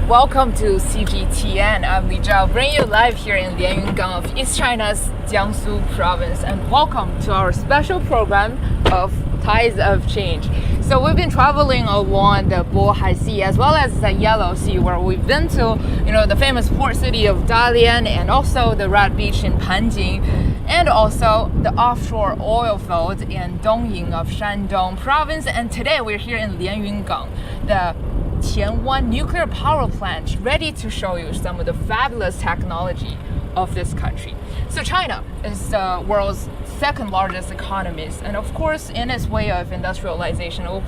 Welcome to CGTN. I'm Li Zhao, bringing you live here in Lianyungang of East China's Jiangsu province. And welcome to our special program of Tides of Change. So we've been traveling along the Bohai Sea as well as the Yellow Sea, where we've been to, the famous port city of Dalian and also the Red Beach in Panjin, and also the offshore oil fields in Dongying of Shandong province. And today we're here in Lianyungang, the Tianwan Nuclear Power Plant, ready to show you some of the fabulous technology of this country. So China is the world's second largest economy, and of course in its way of industrialization, it will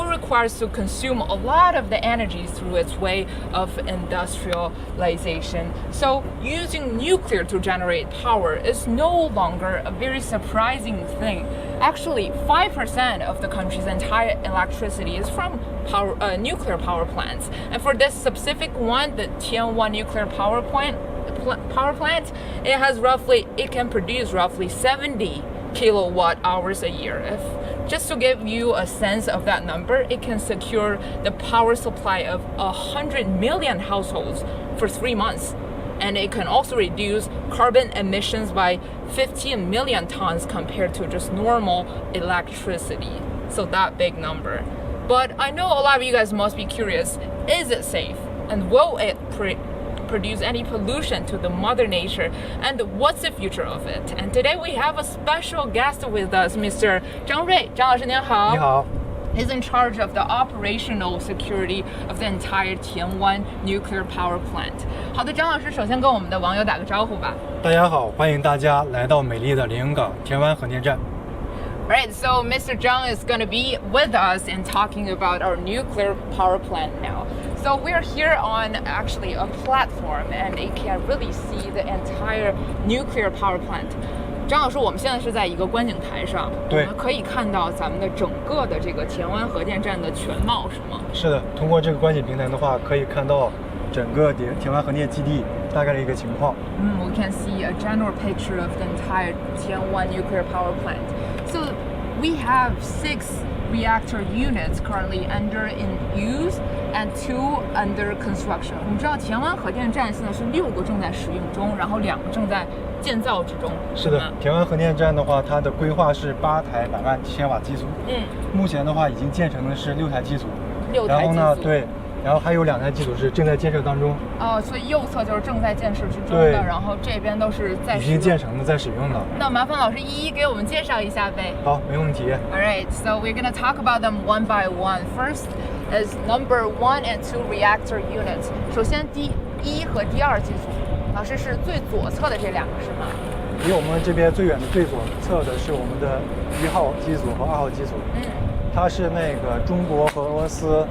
require us to consume a lot of the energy through its way of industrialization. So using nuclear to generate power is no longer a very surprising thing. Actually, 5% of the country's entire electricity is from nuclear power plants, and for this specific one, the Tianwan Nuclear Power Plant, it can produce roughly 70 kilowatt hours a year. Just to give you a sense of that number, it can secure the power supply of 100 million households for 3 months. And it can also reduce carbon emissions by 15 million tons compared to just normal electricity. So that big number. But I know a lot of you guys must be curious, is it safe? And will it produce any pollution to the mother nature, and what's the future of it? And today we have a special guest with us, Mr. Zhang Rui. 张老师您好。你好。 He's in charge of the operational security of the entire Tianwan Nuclear Power Plant. 好的，张老师首先跟我们的网友打个招呼吧。大家好，欢迎大家来到美丽的连云港田湾核电站。 Right, so Mr. Zhang is going to be with us in talking about our nuclear power plant now. So we're here on actually a platform, and you can really see the entire nuclear power plant. 张老师，我们现在是在一个观景台上，我们可以看到咱们的整个的这个田湾核电站的全貌，是吗？是的，通过这个观景平台的话，可以看到整个田湾核电基地大概的一个情况。We can see a general picture of the entire Tianwan Nuclear Power Plant. So we have 6 reactor units currently in use and 2 under construction. 我们知道田湾核电站现在是6个正在使用中，然后2个正在建造之中。是的，田湾核电站的话，它的规划是8台100万千瓦机组。目前的话已经建成的是6台机组。然后呢，对。 然后还有2台机组是正在建设当中。所以右侧就是正在建设之中的，然后这边都是在已经建成的，在使用的。那麻烦老师一一给我们介绍一下呗。好，没问题。All right, so we're gonna talk about them one by one. First is number 1 and 2 reactor units. 首先第1和第2机组，老师是最左侧的这2个是吗？离我们这边最远的最左侧的是我们的1号机组和2号机组。它是那个中国和俄罗斯。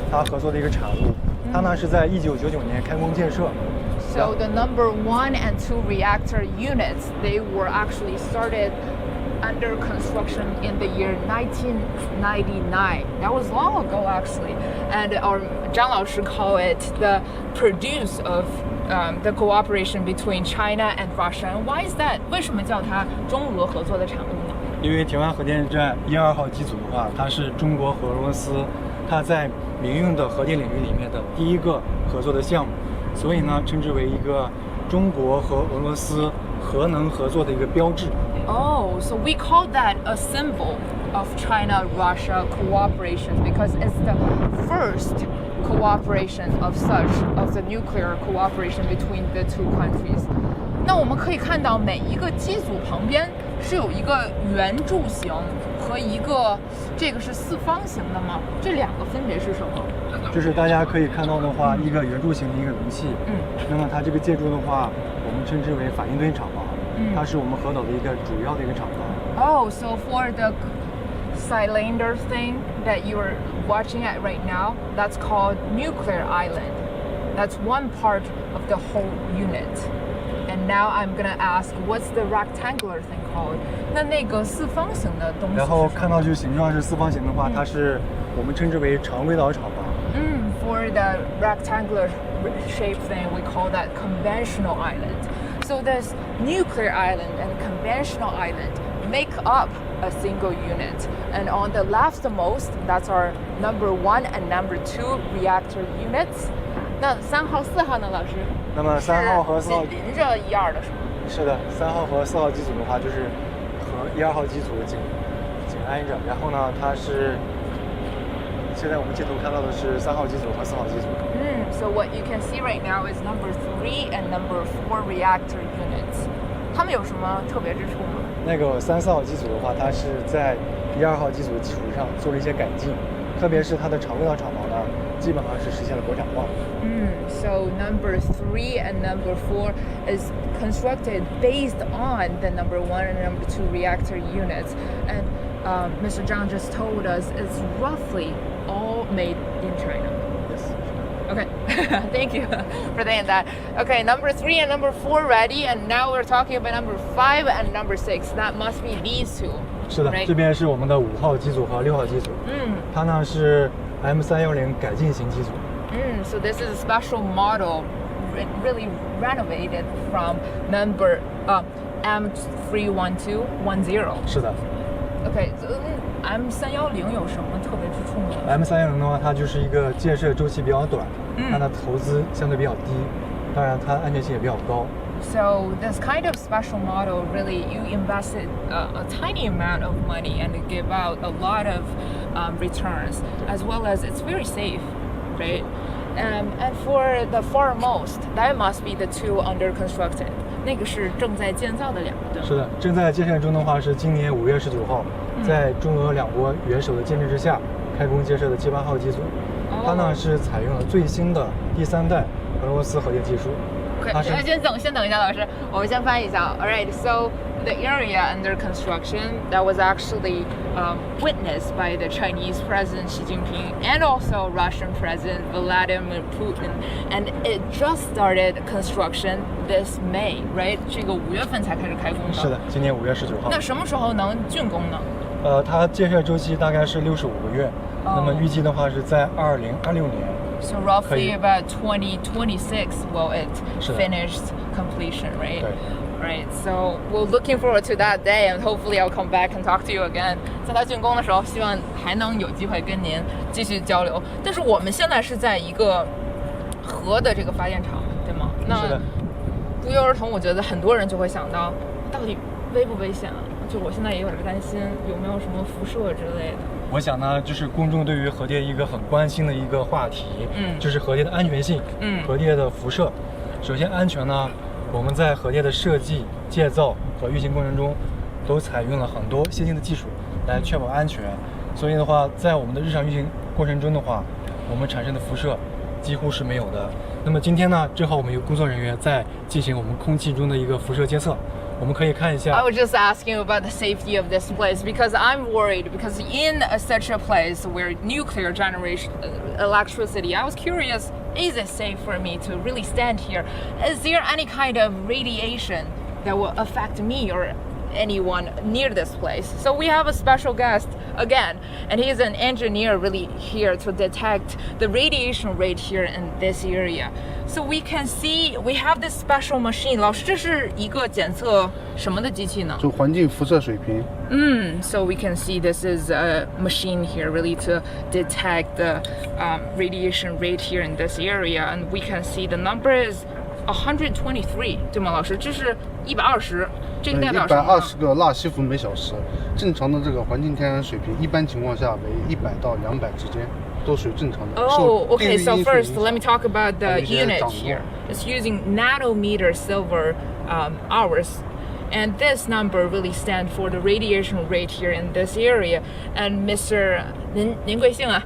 它合作的一个产物，它呢是在1999年开工建设。So the number 1 and 2 reactor units, they were actually started under construction in the year 1999. That was long ago actually, and our 张老师 call it the produce of the cooperation between China and Russia. And why is that? 为什么叫它中俄合作的产物呢？因为田湾核电站1、2号机组的话，它是中国和俄罗斯。 它在民用的核电领域里面的第1个合作的项目，所以呢，称之为一个中国和俄罗斯核能合作的一个标志。Oh, so we call that a symbol of China-Russia cooperation because it's the first cooperation of the nuclear cooperation between the 2 countries. 那我们可以看到每一个机组旁边是有一个圆柱形和一个，这个是4方形的吗？这2个分别是什么？就是大家可以看到的话，一个圆柱形的一个容器。那么它这个建筑的话，我们称之为反应堆厂房。它是我们核岛的一个主要的一个厂房。Oh, so for the cylinder thing that you are watching at right now, that's called nuclear island. That's one part of the whole unit. And now I'm gonna ask, what's the rectangular thing called? 那个4方形的东西。然后看到就形状是4方形的话，它是我们称之为常规岛厂房。For the rectangular shape thing, we call that conventional island. So there's nuclear island and conventional island. make up a single unit. And on the leftmost, that's our number 1 and number 2 reactor units. 那3号、4号呢，老师？那么3号和4号邻着1、2的是吗？是的，3号和4号机组的话，就是和1、2号机组紧挨着。然后呢，它是现在我们镜头看到的是3号机组和4号机组。So what you can see right now is number 3 and number 4 reactor units. 它们有什么特别之处吗？那个3、4号机组的话，它是在1、2号机组的基础上做了一些改进，特别是它的常规导厂房呢，基本上是实现了国产化。So number 3 and number 4 is constructed based on the number 1 and number 2 reactor units, and Mr. Zhang just told us it's roughly all made in China. Yes. Okay, thank you for saying that. Okay, number 3 and number 4 ready, and now we're talking about number 5 and number 6. That must be these two. 是的， right? 这边是我们的5号机组和6号机组。它呢是 M310改进型机组。So this is a special model, really renovated from number M31210. 是的。Okay, M310有什么特别之处呢？ M310的话，它就是一个建设周期比较短，它的投资相对比较低，当然它安全性也比较高。So this kind of special model, really, you invested a tiny amount of money and it give out a lot of returns, as well as it's very safe, right? And for the foremost, that must be the two under constructed. 那个是正在建造的2个，对吗？是的，正在建设中的话是今年5月19号，在中俄2国元首的见证之下开工建设的7、8号机组。它呢是采用了最新的第3代俄罗斯核电技术。先等一下，老师，我们先翻译一下。All right, so the area under construction that was actually witnessed by the Chinese President Xi Jinping and also Russian President Vladimir Putin, and it just started construction this May, right? 这个5月份才开始开工的。是的，今年5月19号。那什么时候能竣工呢？它建设周期大概是65个月，那么预计的话是在2026年。So roughly about 2026 will it finish completion, right? Right. So we're looking forward to that day, and hopefully I'll come back and talk to you again. 在它竣工的时候，希望还能有机会跟您继续交流。但是我们现在是在一个核的这个发电厂，对吗？那不约而同，我觉得很多人就会想到，到底危不危险啊？就我现在也有点担心，有没有什么辐射之类的。我想呢，就是公众对于核电一个很关心的一个话题，就是核电的安全性，核电的辐射。首先安全呢，我们在核电的设计、建造和运行过程中，都采用了很多先进的技术来确保安全。所以的话，在我们的日常运行过程中的话，我们产生的辐射几乎是没有的。那么今天呢，正好我们有工作人员在进行我们空气中的一个辐射监测。我们可以看一下。 I was just asking you about the safety of this place because I'm worried because in such a place where nuclear generation electricity, I was curious, is it safe for me to really stand here? Is there any kind of radiation that will affect me or anyone near this place? So we have a special guest again, and he's an engineer really here to detect the radiation rate here in this area. So we can see we have this special machine. 老师，这是一个检测什么的机器呢？就环境辐射水平。So we can see this is a machine here really to detect the radiation rate here in this area, and we can see the number is 123，对吗，老师？这是120，这个代表什么呢？120个纳西弗每小时，正常的这个环境天然水平，一般情况下为100到200之间，都属于正常的。Oh, okay. So first, let me talk about the unit here. It's using nanometer silver hours. And this number really stands for the radiation rate here in this area. And Mr. 您贵姓啊？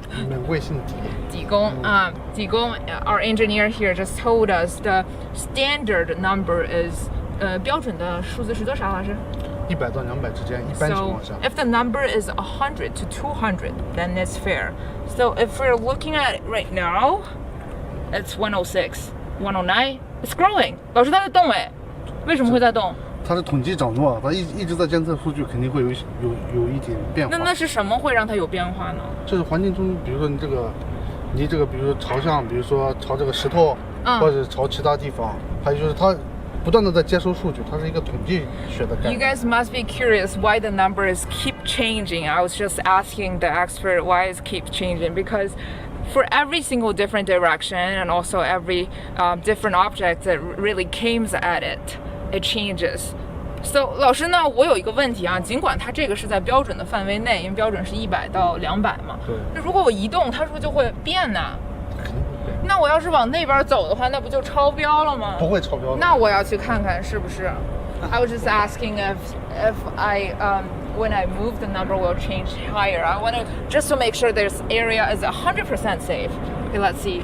贵姓？济公啊，济公 our engineer here just told us the standard number is 标准的数字是多少，老师？100到200之间，一般情况下。So if the number is 100 to 200, then it's fair. So if we're looking at it right now, it's 106, 109. It's growing. 老师，它在动哎，为什么会在动？它是统计涨落，它一直在监测数据，肯定会有一点变化。那是什么会让它有变化呢？就是环境中，比如说你这个，比如说朝向，比如说朝这个石头，或者朝其他地方，还有就是它不断的在接收数据，它是一个统计学的概念。You guys must be curious why the numbers keep changing. I was just asking the expert why it keeps changing because for every single different direction and also every different object that really comes at it, it changes. So 老师呢，我有一个问题啊，尽管它这个是在标准的范围内，因为标准是100到200嘛。对。那如果我移动，它是不是就会变呢？那我要是往那边走的话，那不就超标了吗？不会超标的。那我要去看看是不是。I was just asking if I when I move the number will change higher. I want to just to make sure this area is 100% safe. Okay, let's see.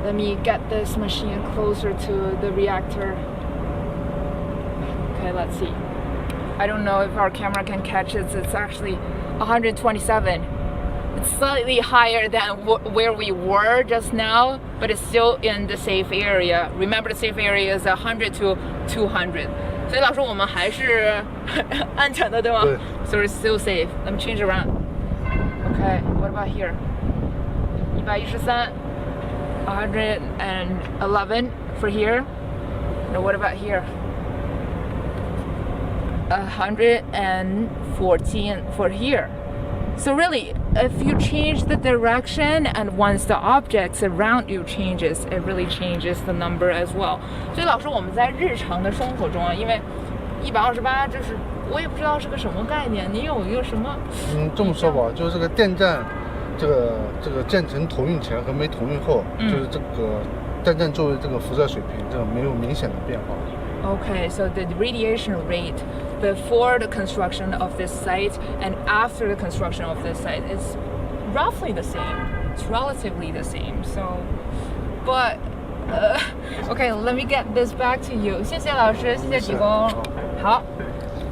Let me get this machine closer to the reactor. Okay, let's see. I don't know if our camera can catch it. It's actually 127. It's slightly higher than where we were just now, but it's still in the safe area. Remember, the safe area is 100 to 200. 所以老师，我们还是安全的，对吗？对。So it's still safe. Let me change around. Okay, what about here? 113, 111 for here. No, what about here? 114 for here. So really, if you change the direction and once the objects around you changes, it really changes the number as well. 所以老师，我们在日常的生活中啊，因为128这是我也不知道是个什么概念，你有一个什么？这么说吧，就是这个电站，这个建成投运前和没投运后，就是这个电站周围这个辐射水平，这个没有明显的变化。Okay, so the radiation rate before the construction of this site and after the construction of this site is roughly the same. It's relatively the same. So, but okay, let me get this back to you. 谢谢老师，谢谢提供。好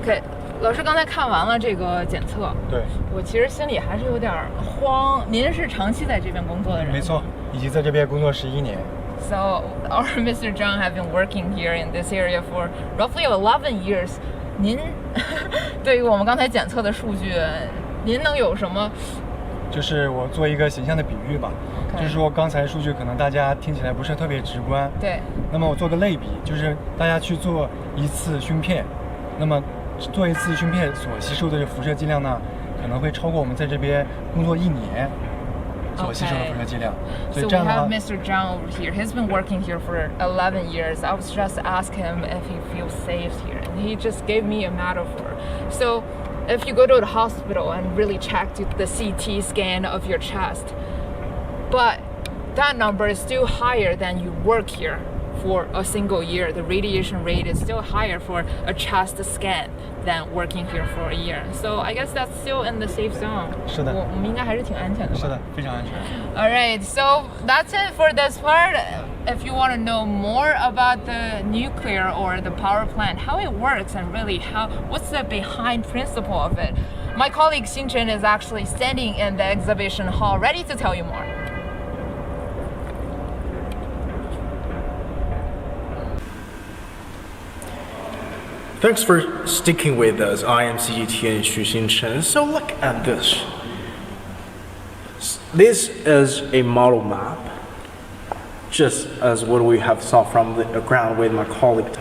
，OK， 老师刚才看完了这个检测，对，我其实心里还是有点慌。您是长期在这边工作的人？没错，已经在这边工作11年。So our Mr. Zhang have been working here in this area for roughly 11 years. 您对于我们刚才检测的数据，您能有什么？就是我做一个形象的比喻吧，就是说刚才数据可能大家听起来不是特别直观。对。那么我做个类比，就是大家去做一次熏片，那么做一次熏片所吸收的辐射剂量呢，可能会超过我们在这边工作1年。所吸收的辐射剂量。So we have Mr. Zhang over here. He's been working here for 11 years. I was just asking him if he feels safe here, and he just gave me a metaphor. So if you go to the hospital and really check the CT scan of your chest, but that number is still higher than you work here for a single year. The radiation rate is still higher for a chest scan than working here for a year. So I guess that's still in the safe zone. 是的，我们应该还是挺安全的。是的，非常安全。All right, so that's it for this part. If you want to know more about the nuclear or the power plant, how it works and really what's the behind principle of it, my colleague Xinchen is actually standing in the exhibition hall ready to tell you more. Thanks for sticking with us. I am CGTN Xu Xinchen. So look at this. This is a model map, just as what we have saw from the ground with my colleague.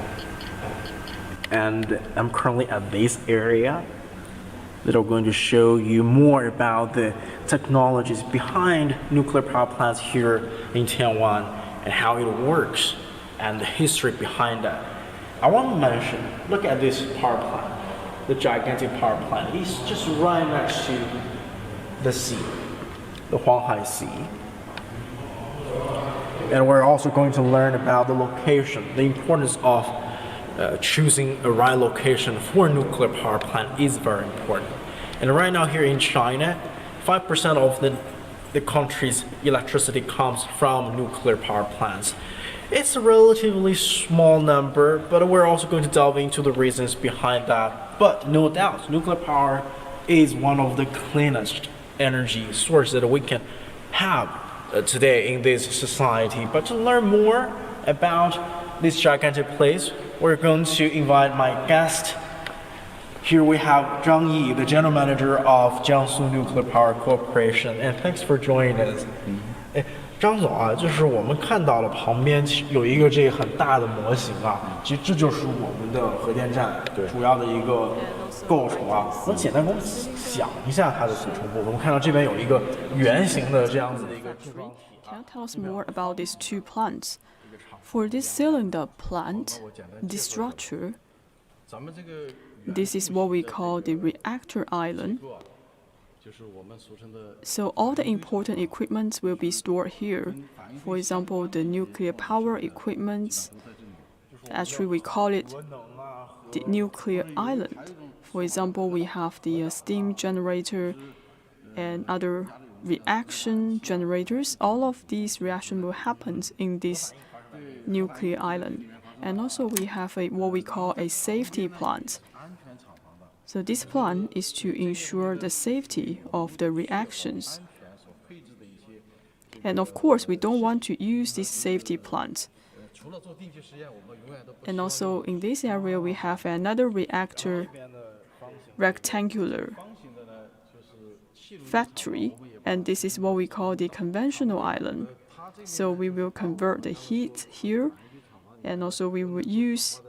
And I'm currently at this area that are going to show you more about the technologies behind nuclear power plants here in Tianwan and how it works and the history behind that. I want to mention, look at this power plant, the gigantic power plant. It's just right next to the sea, the Huanghai Sea. And we're also going to learn about the location, the importance of choosing a right location for a nuclear power plant is very important. And right now here in China, 5% of the country's electricity comes from nuclear power plants. It's a relatively small number, but we're also going to delve into the reasons behind that. But no doubt, nuclear power is one of the cleanest energy sources that we can have today in this society. But to learn more about this gigantic place, we're going to invite my guest. Here we have Zhang Yi, the general manager of Jiangsu Nuclear Power Corporation, and thanks for joining us. 张总啊，就是我们看到了旁边有一个这个很大的模型啊，其实这就是我们的核电站主要的一个构成啊。能简单给我们讲一下它的组成部分？我们看到这边有一个圆形的这样子的一个柱状体。Can you tell us more about these two plants? For this cylinder plant, this structure, this is what we call the reactor island. So all the important equipment will be stored here. For example, the nuclear power equipment, actually we call it the nuclear island. For example, we have the steam generator and other reaction generators. All of these reactions will happen in this nuclear island. And also we have what we call a safety plant. So this plant is to ensure the safety of the reactions. And of course, we don't want to use this safety plant. And also in this area, we have another reactor rectangular factory, and this is what we call the conventional island. So we will convert the heat here, and also we will use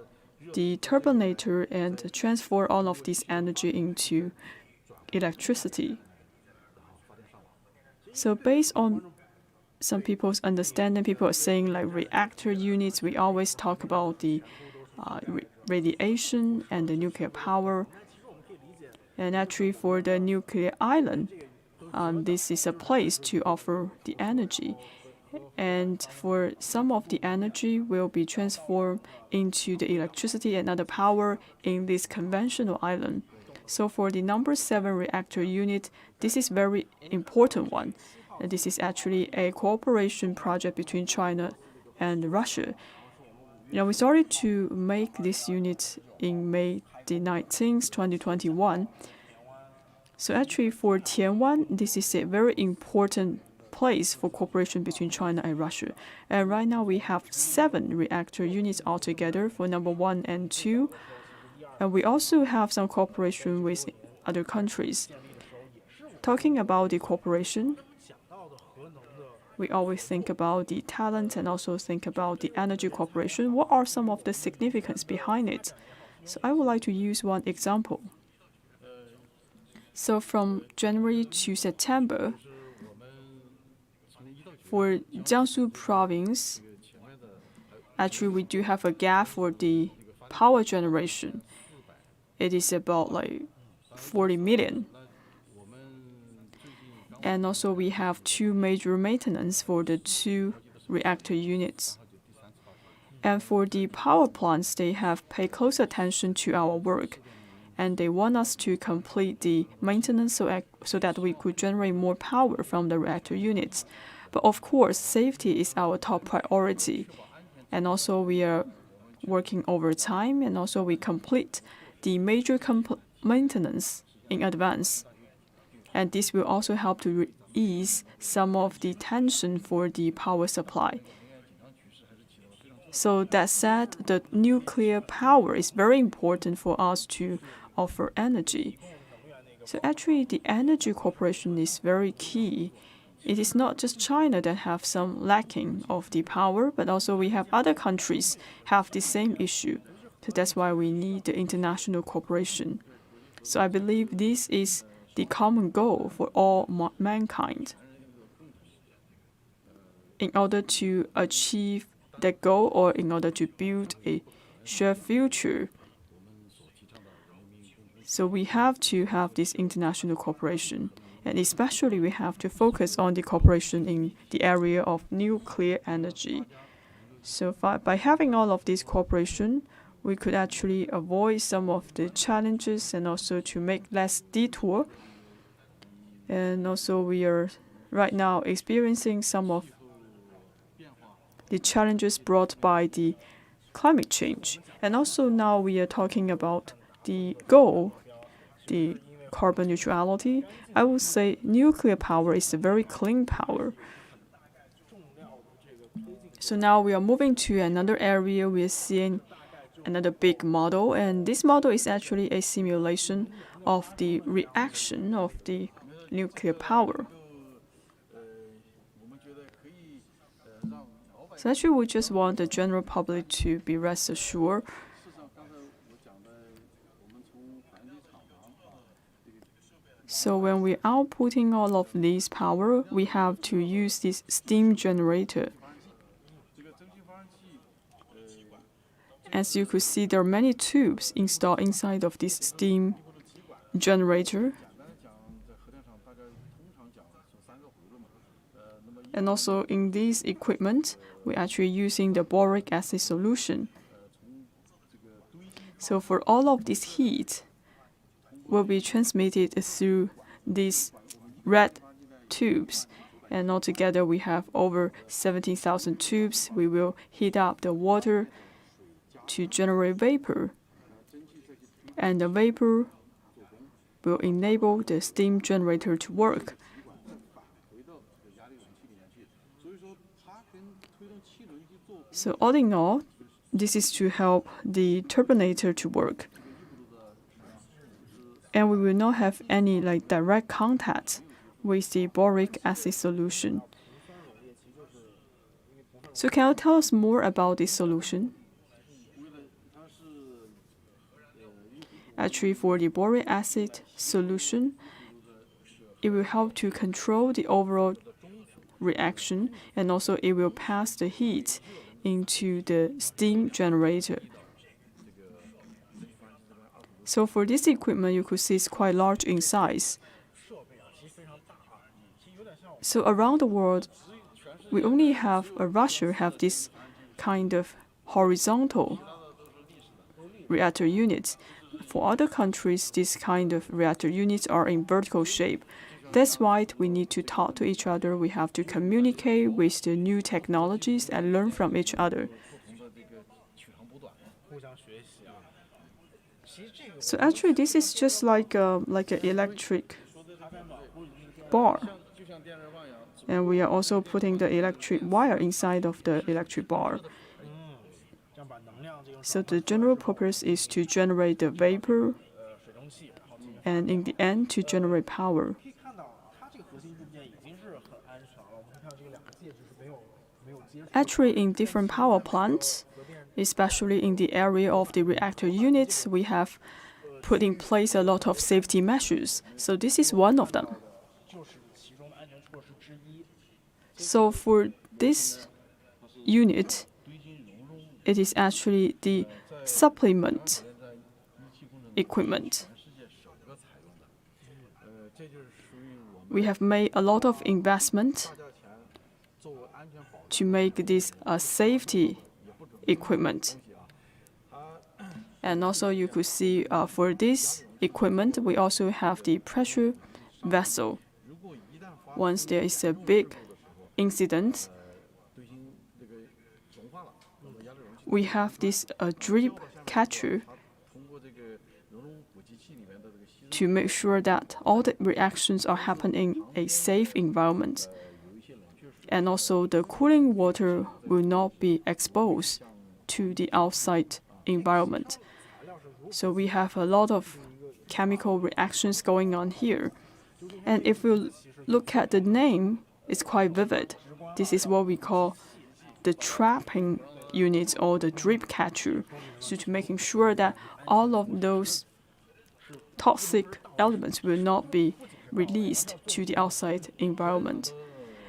the turbinator and transfer all of this energy into electricity. So based on some people's understanding, people are saying like reactor units, we always talk about the radiation and the nuclear power. And actually for the nuclear island, this is a place to offer the energy. And for some of the energy will be transformed into the electricity and other power in this conventional island. So for the number 7 reactor unit, this is very important one. And this is actually a cooperation project between China and Russia. Now we started to make this unit in May the 19th, 2021. So actually for Tianwan, this is a very important place for cooperation between China and Russia. And right now we have 7 reactor units altogether for number 1 and 2. And we also have some cooperation with other countries. Talking about the cooperation, we always think about the talent and also think about the energy cooperation. What are some of the significance behind it? So I would like to use one example. So from January to September, for Jiangsu province, actually we do have a gap for the power generation. It is about like 40 million. And also we have 2 major maintenance for the 2 reactor units. And for the power plants, they have paid close attention to our work. And they want us to complete the maintenance so that we could generate more power from the reactor units. But of course, safety is our top priority. And also we are working overtime, and also we complete the major maintenance in advance. And this will also help to ease some of the tension for the power supply. So that said, the nuclear power is very important for us to offer energy. So actually, the energy cooperation is very key. It is not just China that have some lacking of the power, but also we have other countries have the same issue. So that's why we need the international cooperation. So I believe this is the common goal for all mankind. In order to achieve that goal, or in order to build a shared future, so we have to have this international cooperation. And especially we have to focus on the cooperation in the area of nuclear energy. So by having all of this cooperation, we could actually avoid some of the challenges and also to make less detour. And also we are right now experiencing some of the challenges brought by the climate change. And also now we are talking about the goal, the carbon neutrality. I would say nuclear power is a very clean power. So now we are moving to another area. We are seeing another big model, and this model is actually a simulation of the reaction of the nuclear power. So actually, we just want the general public to be rest assured. So when we're outputting all of this power, we have to use this steam generator. As you could see, there are many tubes installed inside of this steam generator. And also in this equipment, we're actually using the boric acid solution. So for all of this heat will be transmitted through these red tubes. And altogether we have over 17,000 tubes. We will heat up the water to generate vapor. And the vapor will enable the steam generator to work. So all in all, this is to help the turbinator to work. And we will not have any direct contact with the boric acid solution. So can you tell us more about this solution? Actually, for the boric acid solution, it will help to control the overall reaction, and also it will pass the heat into the steam generator. So for this equipment, you could see it's quite large in size. So around the world, we only have Russia have this kind of horizontal reactor units. For other countries, this kind of reactor units are in vertical shape. That's why we need to talk to each other. We have to communicate with the new technologies and learn from each other. So actually, this is just like an electric bar. And we are also putting the electric wire inside of the electric bar. So the general purpose is to generate the vapor and in the end to generate power. Actually, in different power plants, especially in the area of the reactor units, we have put in place a lot of safety measures. So this is one of them. So for this unit, it is actually the supplement equipment. We have made a lot of investment to make this a safety equipment. And also you could see for this equipment, we also have the pressure vessel. Once there is a big incident, we have this drip catcher to make sure that all the reactions are happening in a safe environment. And also the cooling water will not be exposed to the outside environment. So we have a lot of chemical reactions going on here. And if you look at the name, it's quite vivid. This is what we call the trapping unit or the drip catcher. So to making sure that all of those toxic elements will not be released to the outside environment.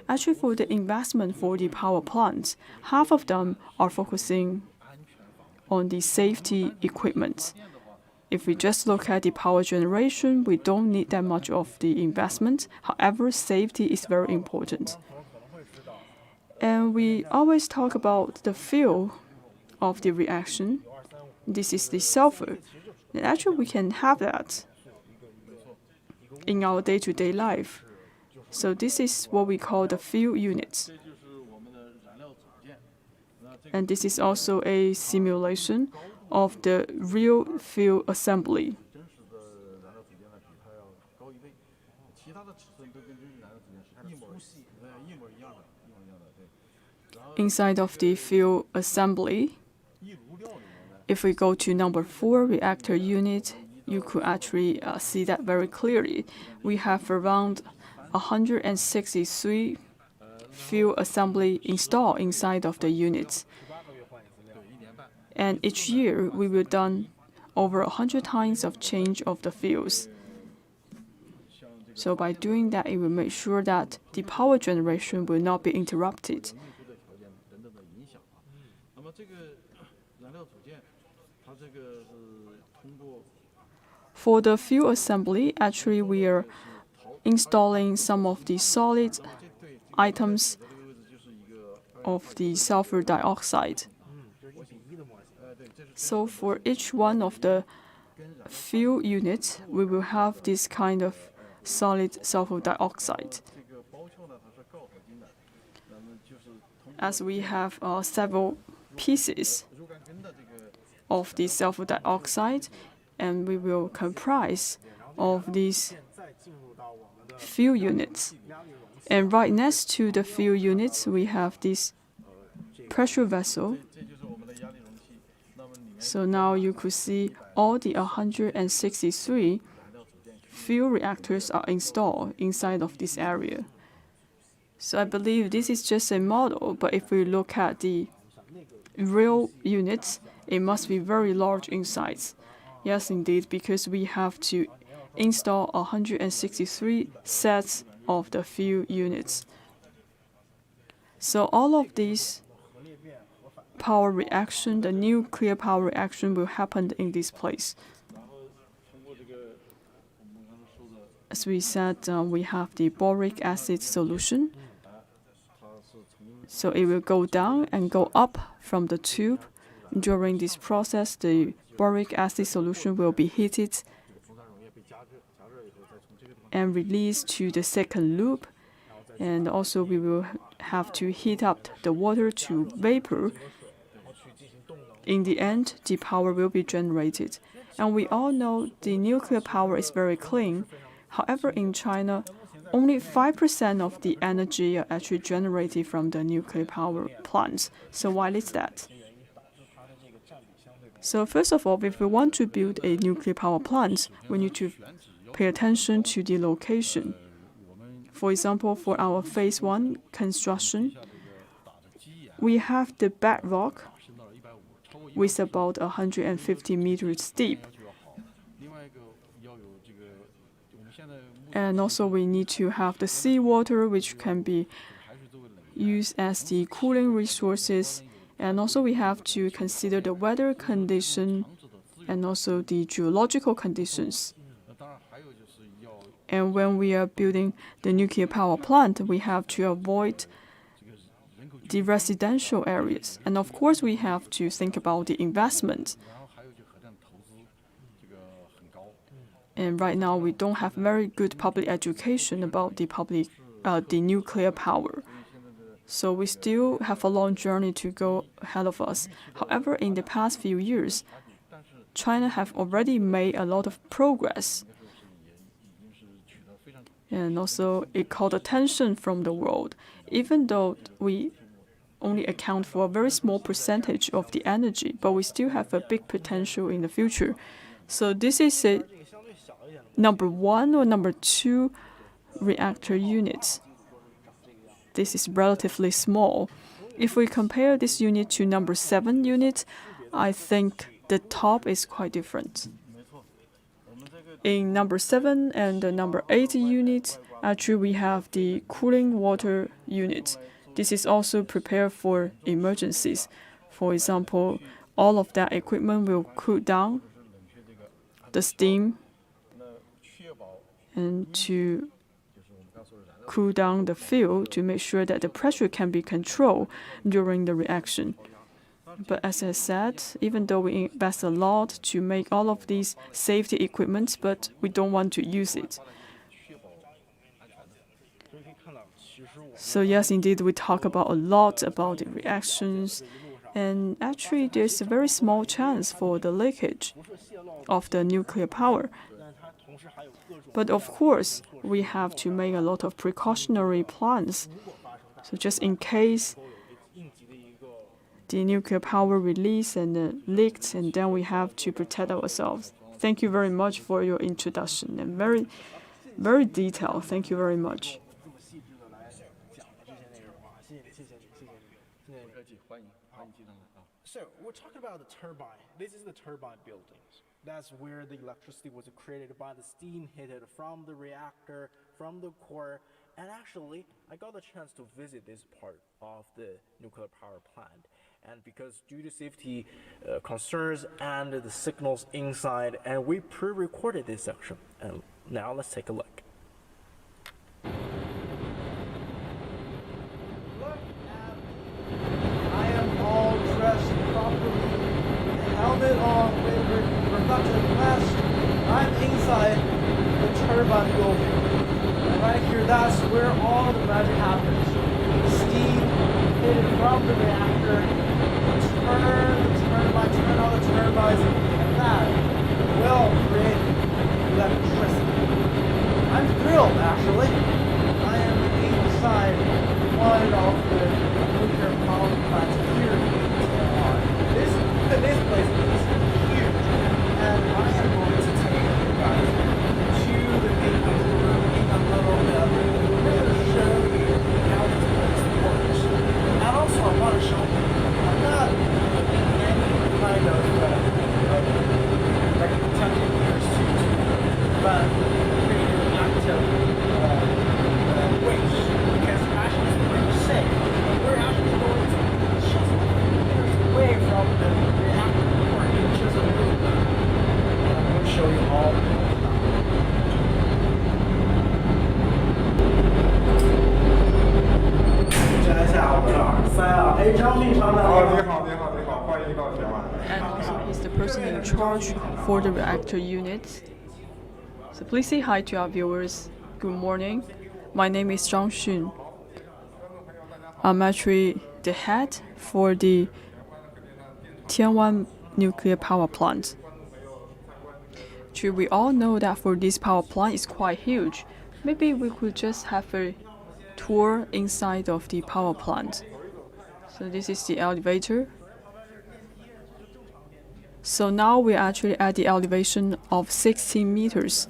Actually, for the investment for the power plants, half of them are focusing on the safety equipment. If we just look at the power generation, we don't need that much of the investment. However, safety is very important. And we always talk about the fuel of the reaction. This is the sulfur. And actually, we can have that in our day-to-day life. So this is what we call the fuel units. And this is also a simulation of the real fuel assembly. Inside of the fuel assembly, if we go to number 4 reactor unit, you could actually see that very clearly. We have around 163 fuel assembly installed inside of the units. And each year, we will done over 100 times of change of the fuels. So by doing that, it will make sure that the power generation will not be interrupted. For the fuel assembly, actually we are installing some of the solid items of the sulfur dioxide. So for each one of the fuel units, we will have this kind of solid sulfur dioxide. As we have several pieces of the sulfur dioxide, and we will comprise of these fuel units. And right next to the fuel units, we have this pressure vessel. So now you could see all the 163 fuel reactors are installed inside of this area. So I believe this is just a model, but if we look at the real units, it must be very large in size. Yes, indeed, because we have to install 163 sets of the fuel units. So all of these power reaction, the nuclear power reaction, will happen in this place. As we said, we have the boric acid solution. So it will go down and go up from the tube. During this process, the boric acid solution will be heated and released to the second loop. And also we will have to heat up the water to vapor. In the end, the power will be generated. And we all know the nuclear power is very clean. However, in China, only 5% of the energy are actually generated from the nuclear power plants. So why is that? So first of all, if we want to build a nuclear power plant, we need to pay attention to the location. For example, for our phase 1 construction, we have the bedrock with about 150 meters deep. And also we need to have the seawater, which can be used as the cooling resources. And also we have to consider the weather condition and also the geological conditions. And when we are building the nuclear power plant, we have to avoid the residential areas. And of course, we have to think about the investment. And right now, we don't have very good public education about the nuclear power. So we still have a long journey to go ahead of us. However, in the past few years, China have already made a lot of progress. And also, it caught attention from the world, even though we only account for a very small percentage of the energy, but we still have a big potential in the future. So this is a number 1 or number 2 reactor unit. This is relatively small. If we compare this unit to number 7 unit, I think the top is quite different. In number 7 and the number 8 unit, actually we have the cooling water unit. This is also prepared for emergencies. For example, all of that equipment will cool down the steam and to cool down the fuel to make sure that the pressure can be controlled during the reaction. But as I said, even though we invest a lot to make all of these safety equipment, but we don't want to use it. So yes, indeed, we talk about a lot about the reactions, and actually there's a very small chance for the leakage of the nuclear power. But of course, we have to make a lot of precautionary plans. So just in case the nuclear power release and leaked, and then we have to protect ourselves. Thank you very much for your introduction, and very, very detailed. Thank you very much. So we're talking about the turbine. This is the turbine buildings. That's where the electricity was created by the steam heated from the reactor, from the core. And actually, I got the chance to visit this part of the nuclear power plant. And because due to safety concerns and the signals inside, and we pre-recorded this section. And now let's take a look. I am all dressed properly, with a helmet on, with reflective vest. I'm inside the turbine building. And right here, that's where all the magic happens. Steam hidden from the reactor, turn on the turbines, and that will create electricity. I'm thrilled, actually. I am inside one of the nuclear power plants here in Tianwan. This place is huge, and I am going to take you guys to the main room in a little bit. I'm going to show you how this place works. And also, I want to show you, I'm not in any kind of like protective gear suit, but pretty active ways, because actually it's pretty safe. We're actually going to just meters away from the reactor core in just a little bit. And I'm going to show you all the stuff. 摘下我的耳塞啊！哎，张秘长的。你好，你好，你好，欢迎到台湾。 And also he's the person in charge for the reactor unit. So please say hi to our viewers. Good morning. My name is Zhang Xun. I'm actually the head for the Tianwan Nuclear Power Plant. Actually, we all know that for this power plant is quite huge. Maybe we could just have a tour inside of the power plant. So this is the elevator. So now we're actually at the elevation of 16 meters.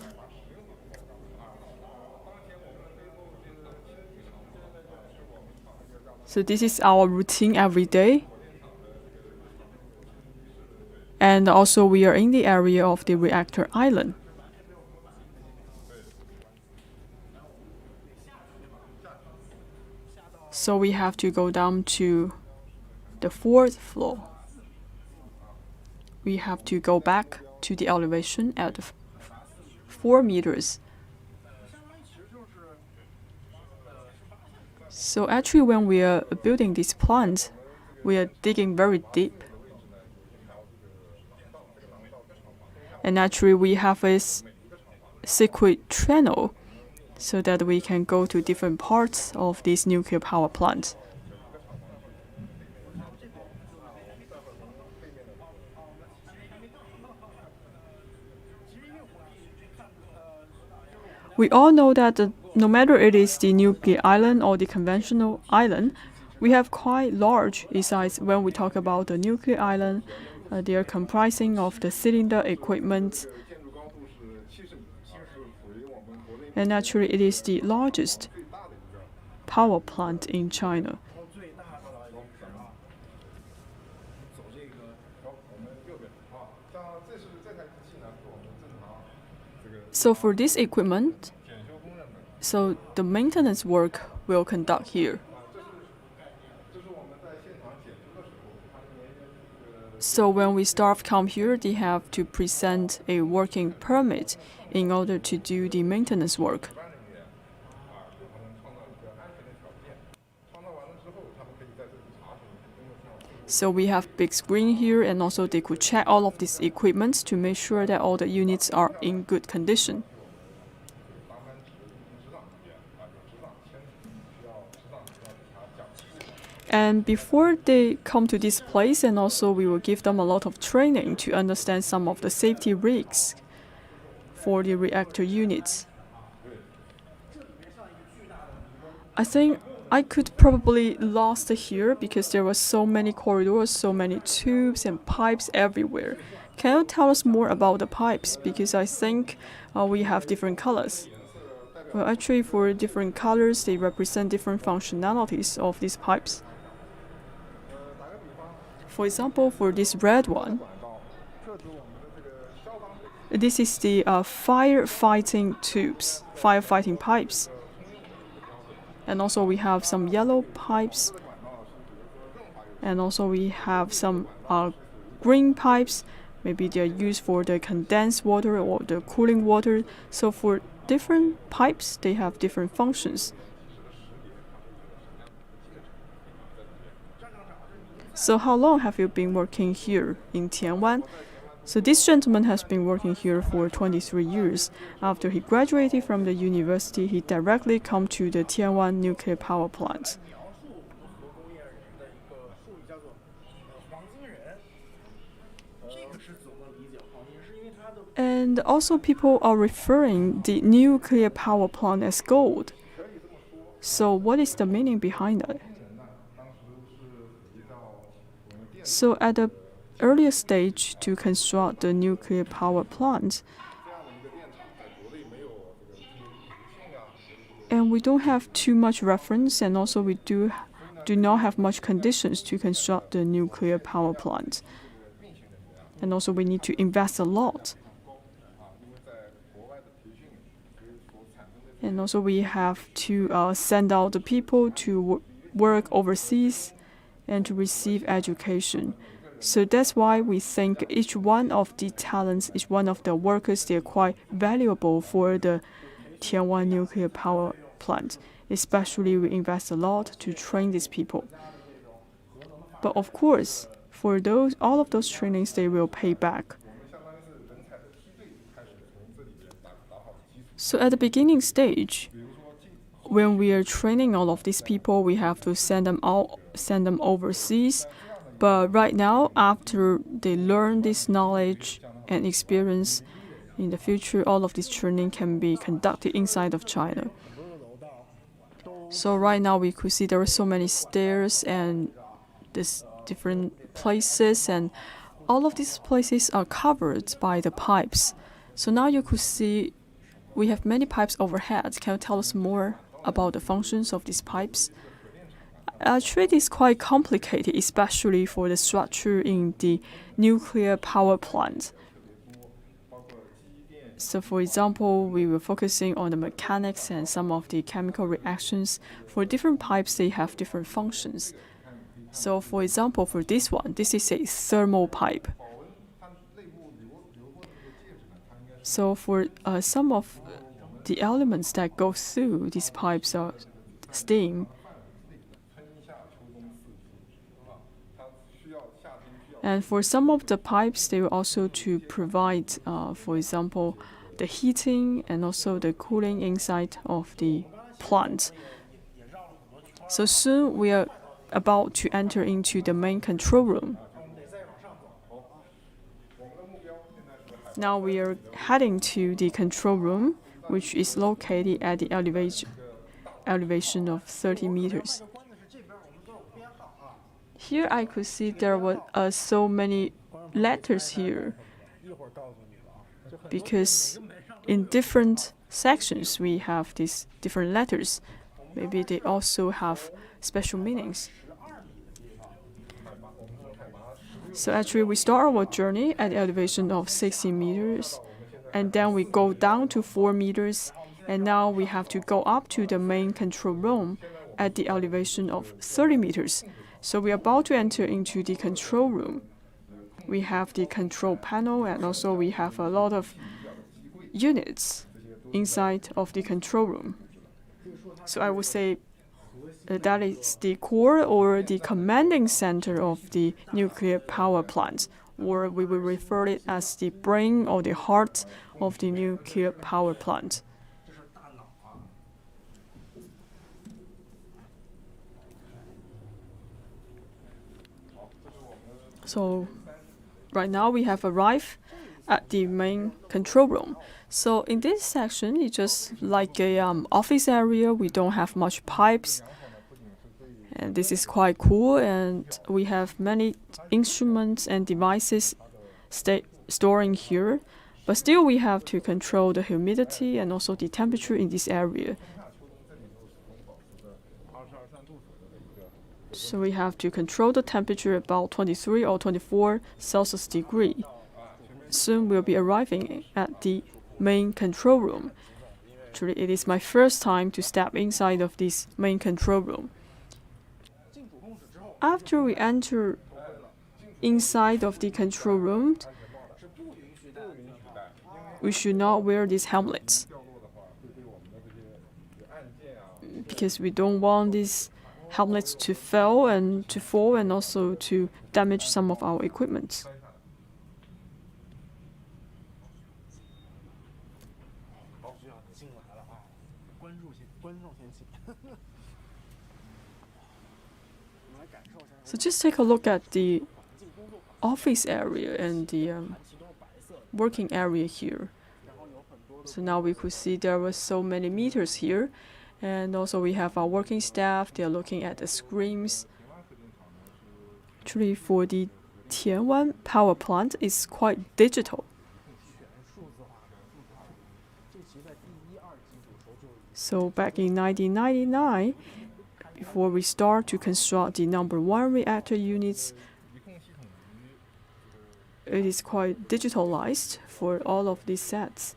So this is our routine every day. And also we are in the area of the reactor island. So we have to go down to the 4th floor. We have to go back to the elevation at 4 meters. So actually when we are building this plant, we are digging very deep. And actually we have a secret channel so that we can go to different parts of this nuclear power plant. We all know that no matter it is the nuclear island or the conventional island, we have quite large size when we talk about the nuclear island. They are comprising of the cylinder equipment. And actually it is the largest power plant in China. So for this equipment, so the maintenance work will conduct here. So when we staff come here, they have to present a working permit in order to do the maintenance work. So we have big screen here, and also they could check all of these equipment to make sure that all the units are in good condition. And before they come to this place, and also we will give them a lot of training to understand some of the safety risks for the reactor units. I think I could probably lost here because there were so many corridors, so many tubes and pipes everywhere. Can you tell us more about the pipes? Because I think we have different colors. Well, actually for different colors, they represent different functionalities of these pipes. For example, for this red one, this is the firefighting tubes, firefighting pipes. And also we have some yellow pipes. And also we have some green pipes. Maybe they're used for the condensed water or the cooling water. So for different pipes, they have different functions. So how long have you been working here in Tianwan? So this gentleman has been working here for 23 years. After he graduated from the university, he directly came to the Tianwan Nuclear Power Plant. And also people are referring the nuclear power plant as gold. So what is the meaning behind that? So at the earlier stage to construct the nuclear power plant, and we don't have too much reference, and also we do not have much conditions to construct the nuclear power plant. And also we need to invest a lot. And also we have to send out the people to work overseas and to receive education. So that's why we think each one of the talents, each one of the workers, they're quite valuable for the Tianwan Nuclear Power Plant. Especially we invest a lot to train these people. But of course, for all of those trainings, they will pay back. So at the beginning stage, when we are training all of these people, we have to send them overseas. But right now, after they learn this knowledge and experience, in the future, all of this training can be conducted inside of China. So right now, we could see there are so many stairs and these different places, and all of these places are covered by the pipes. So now you could see we have many pipes overhead. Can you tell us more about the functions of these pipes? Actually, it is quite complicated, especially for the structure in the nuclear power plant. So for example, we were focusing on the mechanics and some of the chemical reactions. For different pipes, they have different functions. So for example, for this one, this is a thermal pipe. So for some of the elements that go through these pipes are steam. And for some of the pipes, they will also to provide, for example, the heating and also the cooling inside of the plant. So soon we are about to enter into the main control room. Now we are heading to the control room, which is located at the elevation of 30 meters. Here I could see there were so many letters here, because in different sections we have these different letters. Maybe they also have special meanings. So actually we start our journey at the elevation of 60 meters, and then we go down to 4 meters, and now we have to go up to the main control room at the elevation of 30 meters. So we are about to enter into the control room. We have the control panel, and also we have a lot of units inside of the control room. So I would say that is the core or the commanding center of the nuclear power plant, or we will refer it as the brain or the heart of the nuclear power plant. So right now we have arrived at the main control room. So in this section, it's just like a office area. We don't have much pipes, and this is quite cool. And we have many instruments and devices storing here, but still we have to control the humidity and also the temperature in this area. So we have to control the temperature about 23 or 24 Celsius degree. Soon we'll be arriving at the main control room. Actually, it is my first time to step inside of this main control room. After we enter inside of the control room, we should not wear these helmets because we don't want these helmets to fail and to fall and also to damage some of our equipment. So just take a look at the office area and the working area here. So now we could see there were so many meters here, and also we have our working staff. They are looking at the screens. Actually, for the Tianwan Power Plant, it's quite digital. So back in 1999, before we start to construct the number 1 reactor units, it is quite digitalized for all of these sets.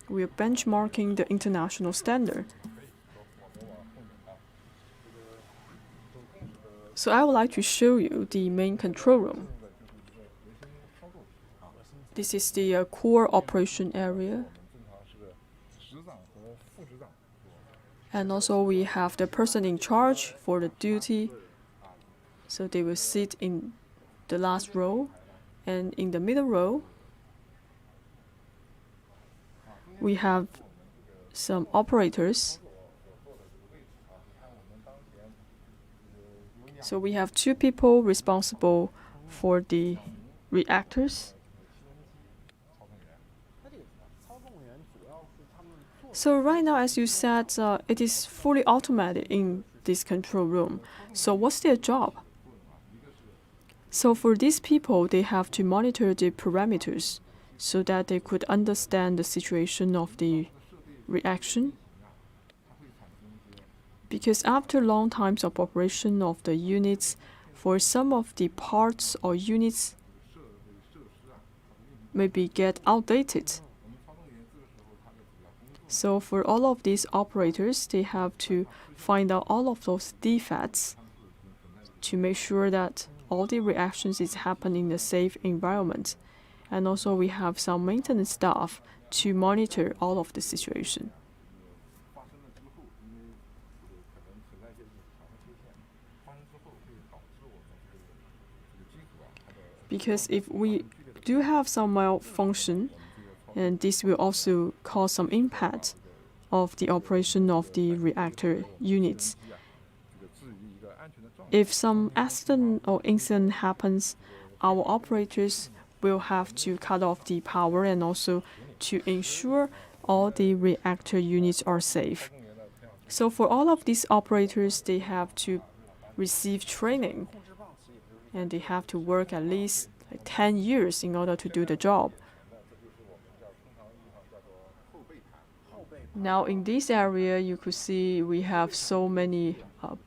We are benchmarking the international standard. So I would like to show you the main control room. This is the core operation area. And also we have the person in charge for the duty. So they will sit in the last row, and in the middle row we have some operators. So we have 2 people responsible for the reactors. So right now, as you said, it is fully automated in this control room. So what's their job? So for these people, they have to monitor the parameters so that they could understand the situation of the reaction. Because after long times of operation of the units, for some of the parts or units maybe get outdated. So for all of these operators, they have to find out all of those defects to make sure that all the reactions is happening in a safe environment. And also we have some maintenance staff to monitor all of the situation. Because if we do have some malfunction, and this will also cause some impact of the operation of the reactor units. If some accident or incident happens, our operators will have to cut off the power and also to ensure all the reactor units are safe. So for all of these operators, they have to receive training, and they have to work at least 10 years in order to do the job. Now in this area, you could see we have so many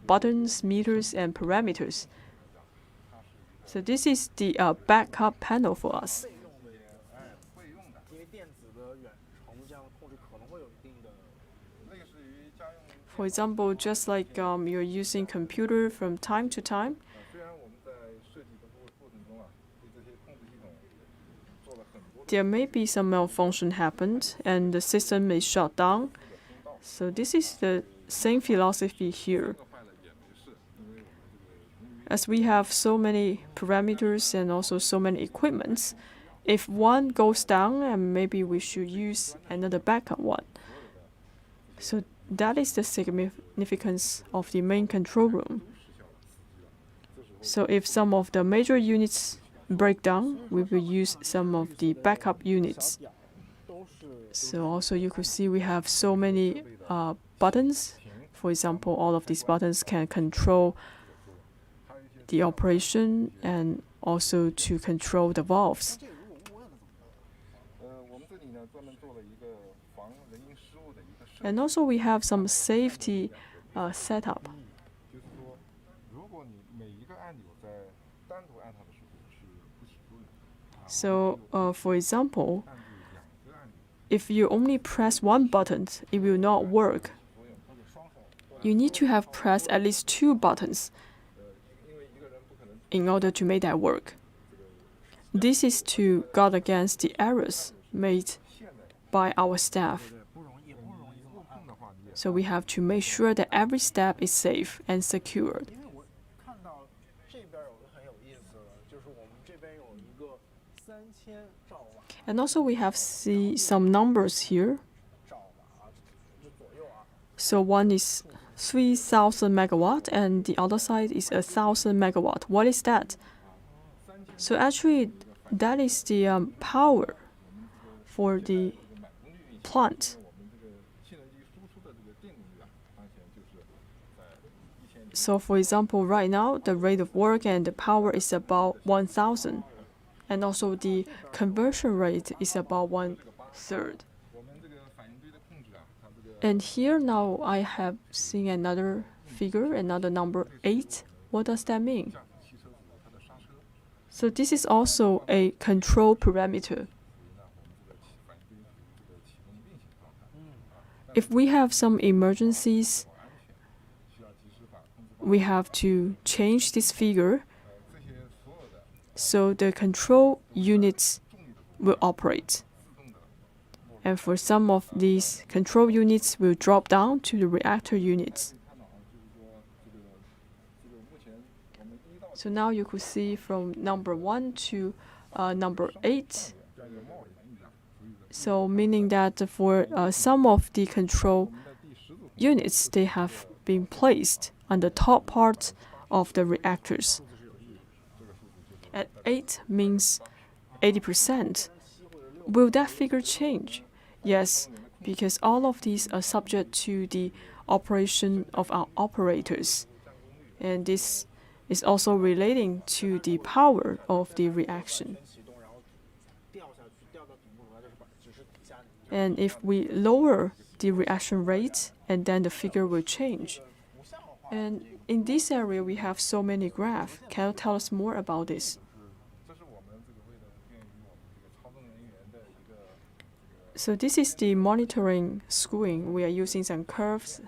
buttons, meters, and parameters. So this is the backup panel for us. For example, just like you're using computer from time to time, there may be some malfunction happened and the system may shut down. So this is the same philosophy here. As we have so many parameters and also so many equipments, if one goes down, and maybe we should use another backup one. So that is the significance of the main control room. So if some of the major units break down, we will use some of the backup units. So also you could see we have so many buttons. For example, all of these buttons can control the operation and also to control the valves. And also we have some safety setup. So, for example, if you only press one button, it will not work. You need to have pressed at least 2 buttons in order to make that work. This is to guard against the errors made by our staff. So we have to make sure that every step is safe and secured. And also we have some numbers here. So one is 3,000 megawatt and the other side is 1,000 megawatt. What is that? So actually that is the power for the plant. So for example, right now the rate of work and the power is about 1,000. And also the conversion rate is about 1/3. And here now I have seen another figure, another number 8. What does that mean? So this is also a control parameter. If we have some emergencies, we have to change this figure so the control units will operate. And for some of these control units will drop down to the reactor units. So now you could see from number 1 to number 8. So meaning that for some of the control units, they have been placed on the top part of the reactors. At 8 means 80%. Will that figure change? Yes, because all of these are subject to the operation of our operators. And this is also relating to the power of the reaction. And if we lower the reaction rate, and then the figure will change. And in this area, we have so many graphs. Can you tell us more about this? So this is the monitoring screen. We are using some curves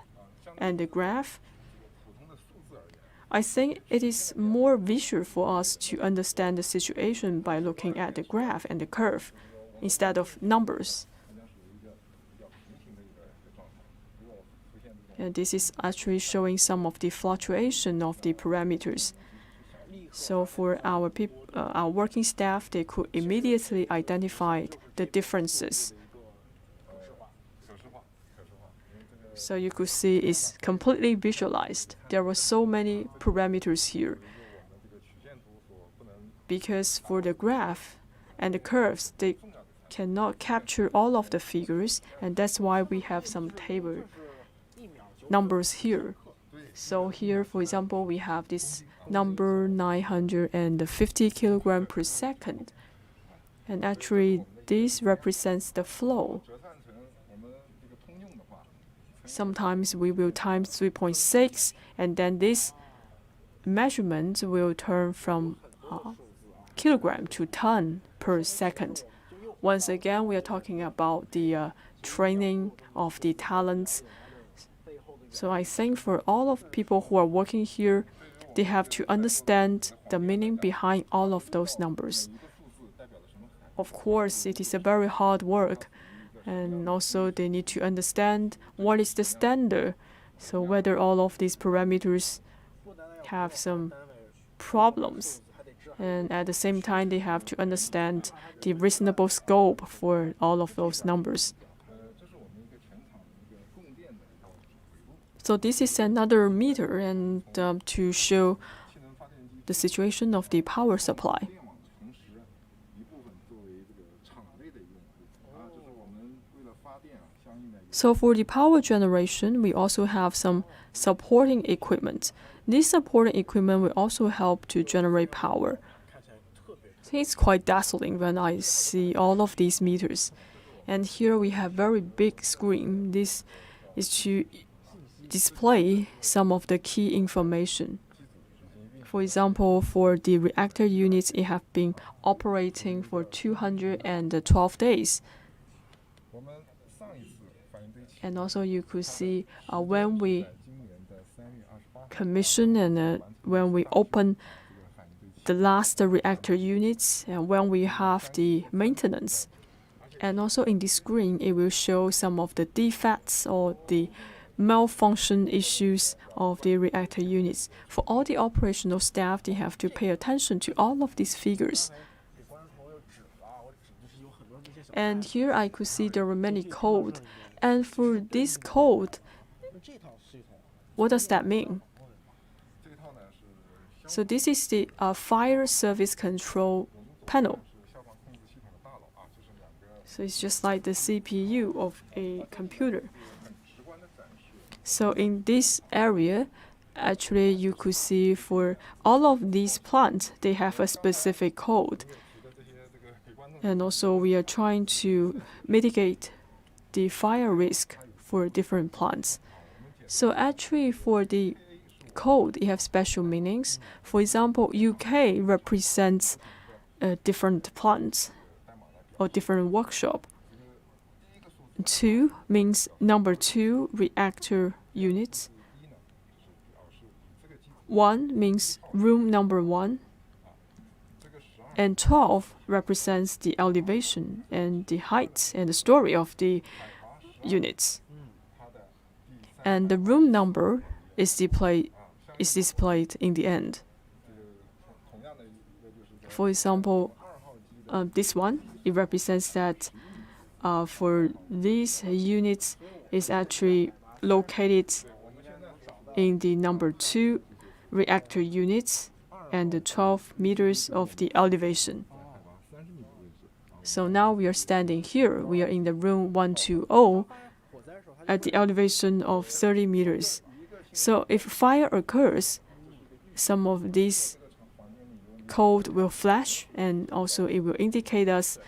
and the graph. I think it is more visual for us to understand the situation by looking at the graph and the curve instead of numbers. And this is actually showing some of the fluctuation of the parameters. So for our working staff, they could immediately identify the differences. So you could see it's completely visualized. There were so many parameters here. Because for the graph and the curves, they cannot capture all of the figures, and that's why we have some table numbers here. So here, for example, we have this number 950 kilogram per second. And actually, this represents the flow. Sometimes we will times 3.6, and then this measurement will turn from kilogram to ton per second. Once again, we are talking about the training of the talents. So I think for all of people who are working here, they have to understand the meaning behind all of those numbers. Of course, it is a very hard work. And also they need to understand what is the standard. So whether all of these parameters have some problems. And at the same time, they have to understand the reasonable scope for all of those numbers. So this is another meter and to show the situation of the power supply. So for the power generation, we also have some supporting equipment. This supporting equipment will also help to generate power. It's quite dazzling when I see all of these meters. And here we have very big screen. This is to display some of the key information. For example, for the reactor units, it have been operating for 212 days. And also you could see when we commission and when we open the last reactor units and when we have the maintenance. And also in the screen, it will show some of the defects or the malfunction issues of the reactor units. For all the operational staff, they have to pay attention to all of these figures. And here I could see there were many code. And for this code, what does that mean? So this is the fire service control panel. So it's just like the CPU of a computer. So in this area, actually you could see for all of these plants, they have a specific code. And also we are trying to mitigate the fire risk for different plants. So actually for the code, it has special meanings. For example, UK represents different plants or different workshop. 2 means number 2 reactor units. 1 means room number 1. And 12 represents the elevation and the height and the story of the units. And the room number is displayed in the end. For example, this one, it represents that for these units is actually located in the number 2 reactor units and the 12 meters of the elevation. So now we are standing here. We are in the room 120 at the elevation of 30 meters. So if fire occurs, some of these code will flash, and also it will indicate us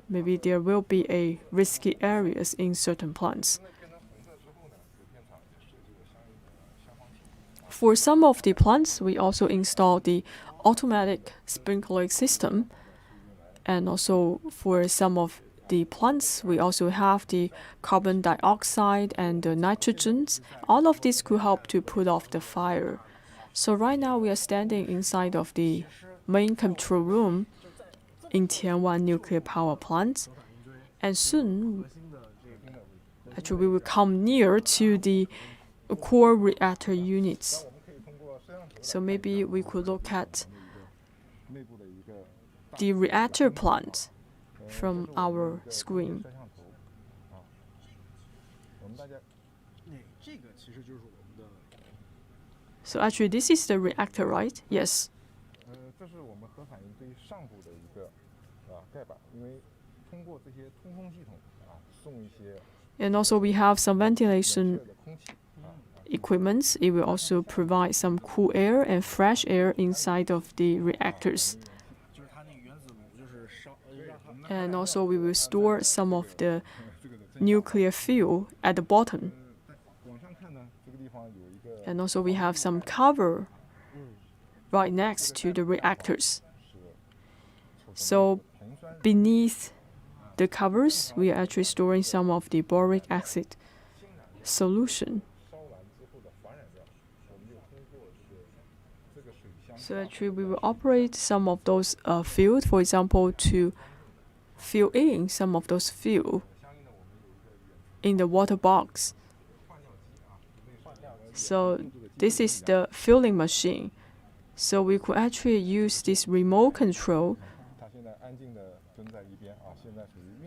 maybe there will be a risky areas in certain plants. For some of the plants, we also install the automatic sprinkler system. And also for some of the plants, we also have the carbon dioxide and the nitrogens. All of this could help to put off the fire. So right now we are standing inside of the main control room in Tianwan Nuclear Power Plant. And soon, actually, we will come near to the core reactor units. So maybe we could look at the reactor plant from our screen. So actually, this is the reactor, right? Yes. And also we have some ventilation equipment. It will also provide some cool air and fresh air inside of the reactors. And also we will store some of the nuclear fuel at the bottom. And also we have some cover right next to the reactors. So beneath the covers, we are actually storing some of the boric acid solution. So actually we will operate some of those fields, for example, to fill in some of those fuel in the water box. So this is the filling machine. So we could actually use this remote control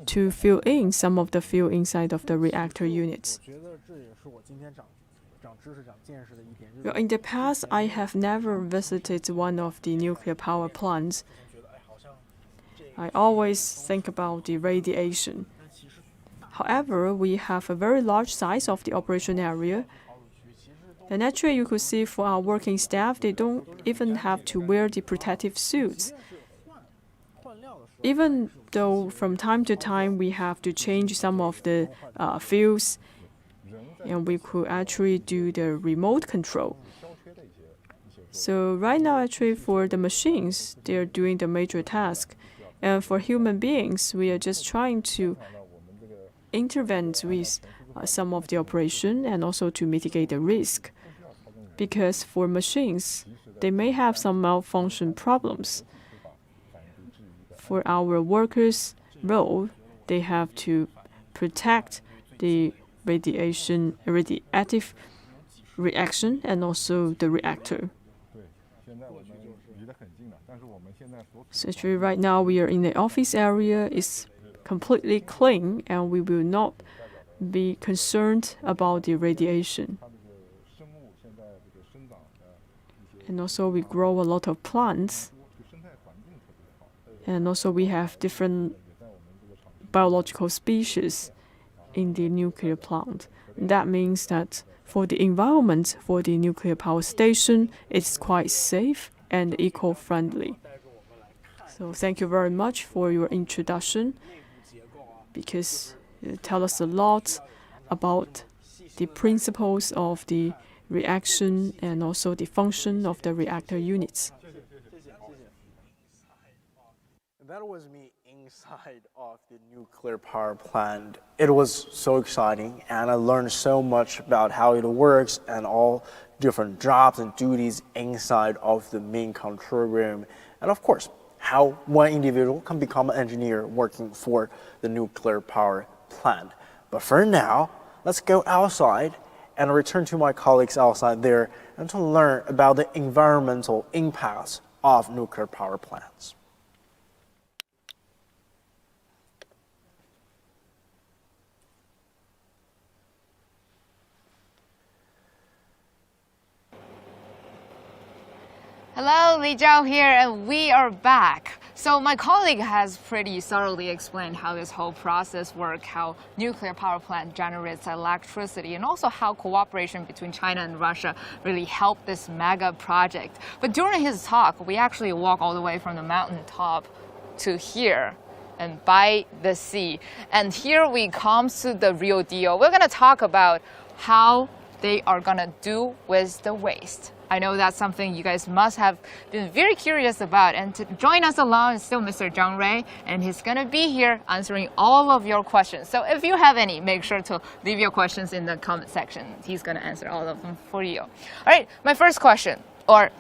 to fill in some of the fuel inside of the reactor units. Well, in the past, I have never visited one of the nuclear power plants. I always think about the radiation. However, we have a very large size of the operation area. And actually, you could see for our working staff, they don't even have to wear the protective suits. Even though from time to time we have to change some of the fuels, and we could actually do the remote control. So right now, actually, for the machines, they are doing the major task. And for human beings, we are just trying to intervene with some of the operation and also to mitigate the risk. Because for machines, they may have some malfunction problems. For our workers' role, they have to protect the radioactive reaction and also the reactor. So actually right now we are in the office area. It's completely clean and we will not be concerned about the radiation. And also we grow a lot of plants. And also we have different biological species in the nuclear plant. That means that for the environment, for the nuclear power station, it's quite safe and eco-friendly. So thank you very much for your introduction, because you tell us a lot about the principles of the reaction and also the function of the reactor units. That was me inside of the nuclear power plant. It was so exciting, and I learned so much about how it works and all different jobs and duties inside of the main control room. And of course, how one individual can become an engineer working for the nuclear power plant. But for now, let's go outside and return to my colleagues outside there and to learn about the environmental impacts of nuclear power plants. Hello, Li Zhao here, and we are back. So my colleague has pretty thoroughly explained how this whole process works, how nuclear power plant generates electricity, and also how cooperation between China and Russia really helped this mega project. But during his talk, we actually walked all the way from the mountain top to here and by the sea. And here we come to the real deal. We're going to talk about how they are going to do with the waste. I know that's something you guys must have been very curious about. And to join us along is still Mr. Zhang Rui, and he's going to be here answering all of your questions. So if you have any, make sure to leave your questions in the comment section. He's going to answer all of them for you. All right, my first question, or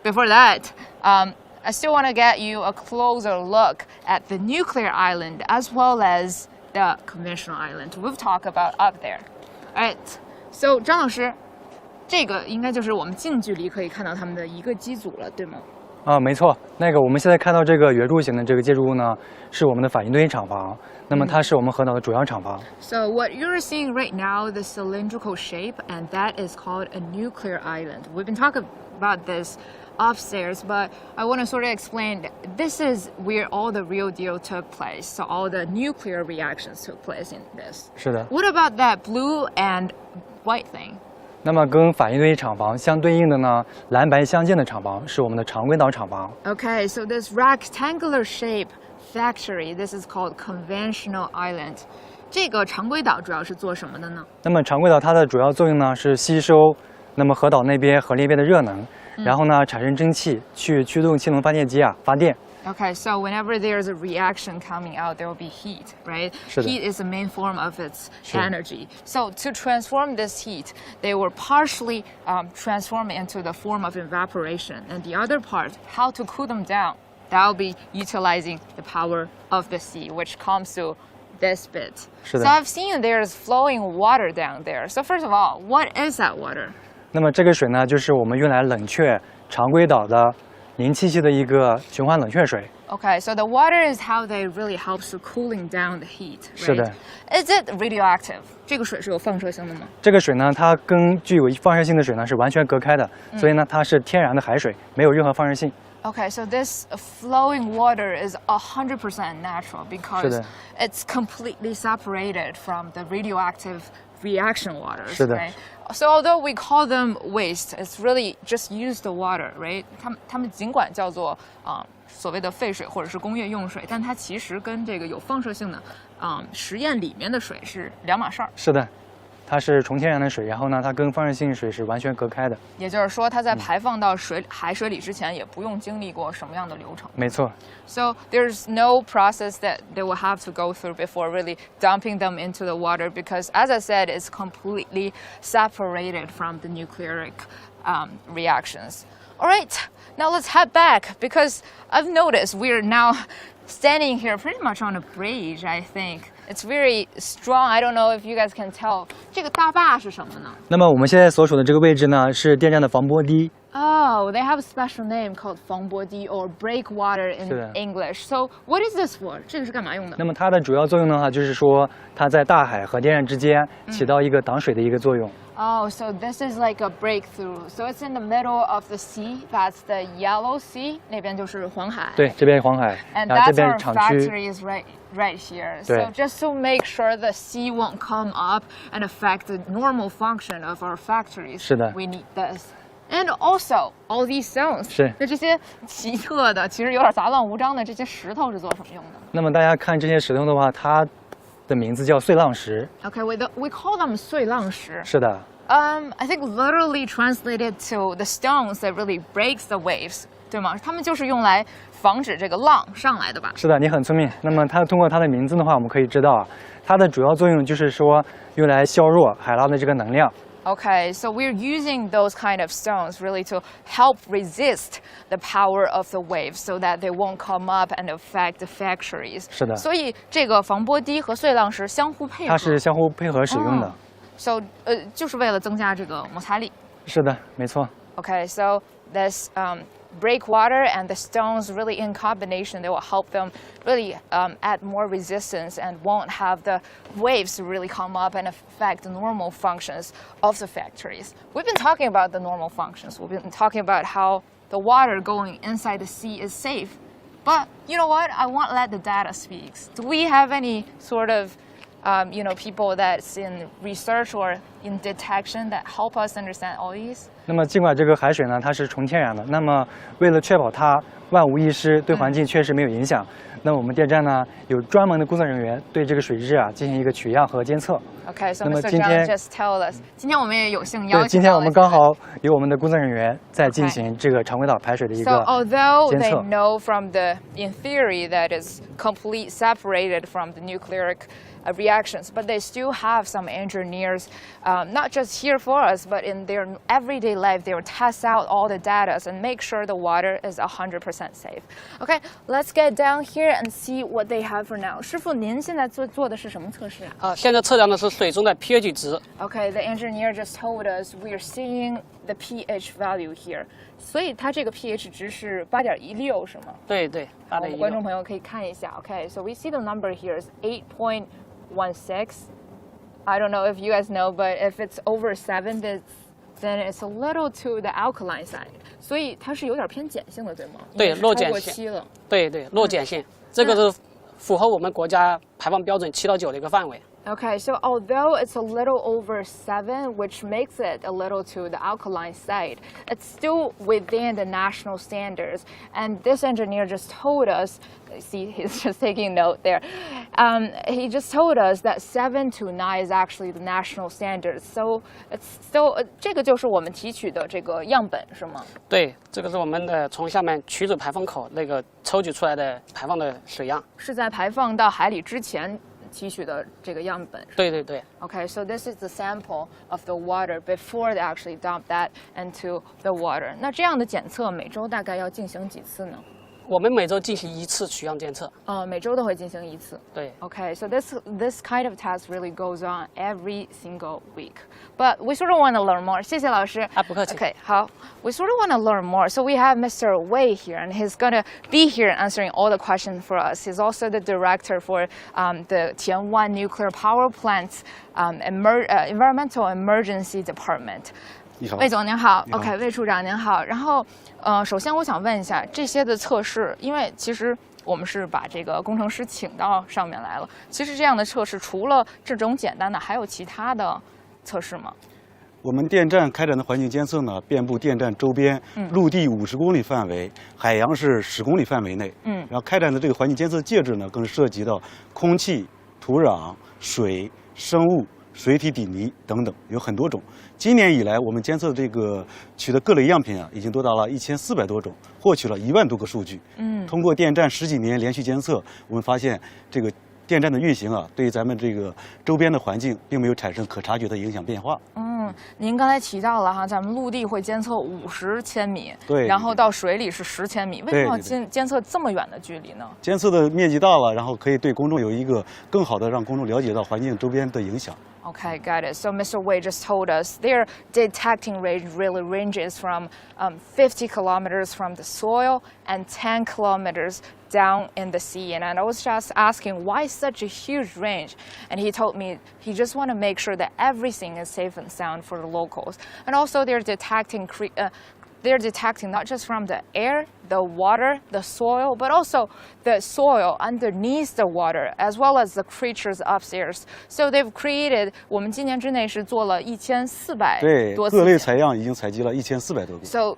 before that, I still want to get you a closer look at the nuclear island as well as the conventional island we've talked about up there. All right, so 张老师。这个应该就是我们近距离可以看到它们的一个机组了，对吗？没错，那个我们现在看到这个圆柱形的这个建筑物呢，是我们的反应堆厂房。那么它是我们核岛的主要厂房。So what you're seeing right now, the cylindrical shape, and that is called a nuclear island. We've been talking about this upstairs, but I want to sort of explain. This is where all the real deal took place. So all the nuclear reactions took place in this. 是的。What about that blue and white thing? 那么跟反应堆厂房相对应的呢，蓝白相间的厂房是我们的常规岛厂房。Okay, so this rectangular shape factory, this is called conventional island. 这个常规岛主要是做什么的呢？那么常规岛它的主要作用呢是吸收那么核岛那边核裂变的热能，然后呢产生蒸汽去驱动氢能发电机发电。Okay, so whenever there's a reaction coming out, there will be heat, right? Heat is the main form of its energy. So to transform this heat, they were partially transformed into the form of evaporation. And the other part, how to cool them down, that will be utilizing the power of the sea, which comes to this bit. So I've seen there's flowing water down there. So first of all, what is that water? 那么这个水呢，就是我们用来冷却常规岛的凝气系的一个循环冷却水。Okay, so the water is how they really helps to cooling down the heat, right? 是的。Is it radioactive? 这个水是有放射性的吗？这个水呢，它跟具有放射性的水呢是完全隔开的，所以呢它是天然的海水，没有任何放射性。Okay, so this flowing water is 100% natural because it's completely separated from the radioactive reaction waters, right? So although we call them waste, it's really just use the water, right? 他们尽管叫做所谓的废水或者是工业用水，但它其实跟这个有放射性的实验里面的水是两码事儿。是的。它是纯天然的水，然后呢，它跟放射性水是完全隔开的。也就是说，它在排放到海水里之前，也不用经历过什么样的流程。没错。So there's no process that they will have to go through before really dumping them into the water because, as I said, it's completely separated from the nucleic reactions. All right, now let's head back because I've noticed we're now standing here pretty much on a bridge, I think. It's very strong. I don't know if you guys can tell. 这个大坝是什么呢？那么我们现在所处的这个位置呢，是电站的防波堤。Oh, they have a special name called 防波堤 or breakwater in English. So what is this for? 这个是干嘛用的？那么它的主要作用呢，就是说它在大海和电站之间起到一个挡水的一个作用。Oh, so this is like a breakthrough. So it's in the middle of the sea. That's the Yellow Sea. 那边就是黄海。对，这边黄海。And 然后这 that's 边 our 厂区。 factory is right here. So just to make sure the sea won't come up and affect the normal function of our factories. 是的。 We need this. And also all these stones. 是。那这些奇特的，其实有点杂乱无章的这些石头是做什么用的？那么大家看这些石头的话，它的名字叫碎浪石。Okay, we call them 碎浪石。是的。I think literally translated to the stones that really breaks the waves. 对吗？他们就是用来防止这个浪上来的吧？是的，你很聪明。那么它通过它的名字的话，我们可以知道啊，它的主要作用就是说用来削弱海浪的这个能量。Okay, so we're using those kind of stones really to help resist the power of the waves, so that they won't come up and affect the factories. 是的。所以这个防波堤和碎浪石相互配合。它是相互配合使用的。So 就是为了增加这个摩擦力。是的，没错。Okay, so this breakwater and the stones really in combination, they will help them really add more resistance and won't have the waves really come up and affect the normal functions of the factories. We've been talking about the normal functions. We've been talking about how the water going inside the sea is safe. But you know what? I won't let the data speak. Do we have any sort of people that's in research or in detection that help us understand all these? 那么尽管这个海水呢，它是纯天然的，那么为了确保它万无一失，对环境确实没有影响，那么我们电站呢有专门的工作人员对这个水质啊进行一个取样和监测。Okay, so Mr. Zhang just tell us. 今天我们也有幸邀请。对，今天我们刚好有我们的工作人员在进行这个常规岛排水的一个监测。So although they know from in theory that it's completely separated from the nucleic reactions, but they still have some engineers, not just here for us, but in their everyday life, they will test out all the data and make sure the water is 100% safe. Okay, let's get down here and see what they have for now. 师傅，您现在做的是什么测试啊？现在测量的是水中的 pH 值。Okay, the engineer just told us we are seeing the pH value here. 所以它这个 pH 值是8.16，是吗？对对，8.16。观众朋友可以看一下。Okay, so we see the number here is 8.16. I don't know if you guys know, but if it's over 7, then it's a little to the alkaline side. 所以它是有点偏碱性的，对吗？对，弱碱性。对对，弱碱性，这个是符合我们国家排放标准7到9的一个范围。Okay, so although it's a little over 7, which makes it a little to the alkaline side, it's still within the national standards. And this engineer just told us, see, he's just taking note there. He just told us that 7 to 9 is actually the national standards. So it's still, 这个就是我们提取的这个样本，是吗？对，这个是我们的从下面取水排放口那个抽取出来的排放的水样。是在排放到海里之前提取的这个样本。对对对。Okay, so this is the sample of the water before they actually dump that into the water. 那这样的检测每周大概要进行几次呢？我们每周进行1次取样监测。每周都会进行1次。对。Okay, so this kind of test really goes on every single week. But we sort of want to learn more. 谢谢老师。不客气。Okay, 好。We sort of want to learn more. So we have Mr. Wei here, and he's going to be here answering all the questions for us. He's also the director for the Tianwan Nuclear Power Plant Environmental Emergency Department. 你好，魏总您好 ，OK， 魏处长您好。然后，首先我想问一下这些的测试，因为其实我们是把这个工程师请到上面来了。其实这样的测试除了这种简单的，还有其他的测试吗？我们电站开展的环境监测呢，遍布电站周边，陆地50公里范围，海洋是10公里范围内。然后开展的这个环境监测介质呢，更是涉及到空气、土壤、水、生物、水体底泥等等，有很多种。今年以来，我们监测这个取的各类样品啊，已经多达了1400多种，获取了1万多个数据。通过电站10几年连续监测，我们发现这个电站的运行啊，对咱们这个周边的环境并没有产生可察觉的影响变化。您刚才提到了哈，咱们陆地会监测50千米，对，然后到水里是10千米，为什么要监测这么远的距离呢？监测的面积大了，然后可以对公众有一个更好的让公众了解到环境周边的影响。Okay, got it. So Mr. Wei just told us their detecting range really ranges from 50 kilometers from the soil and 10 kilometers down in the sea. And I was just asking, why such a huge range? And he told me he just want to make sure that everything is safe and sound for the locals. And also they're detecting not just from the air, the water, the soil, but also the soil underneath the water, as well as the creatures upstairs. So they've created. 我们今年之内是做了1400多次。对，各类采样已经采集了1400多个。So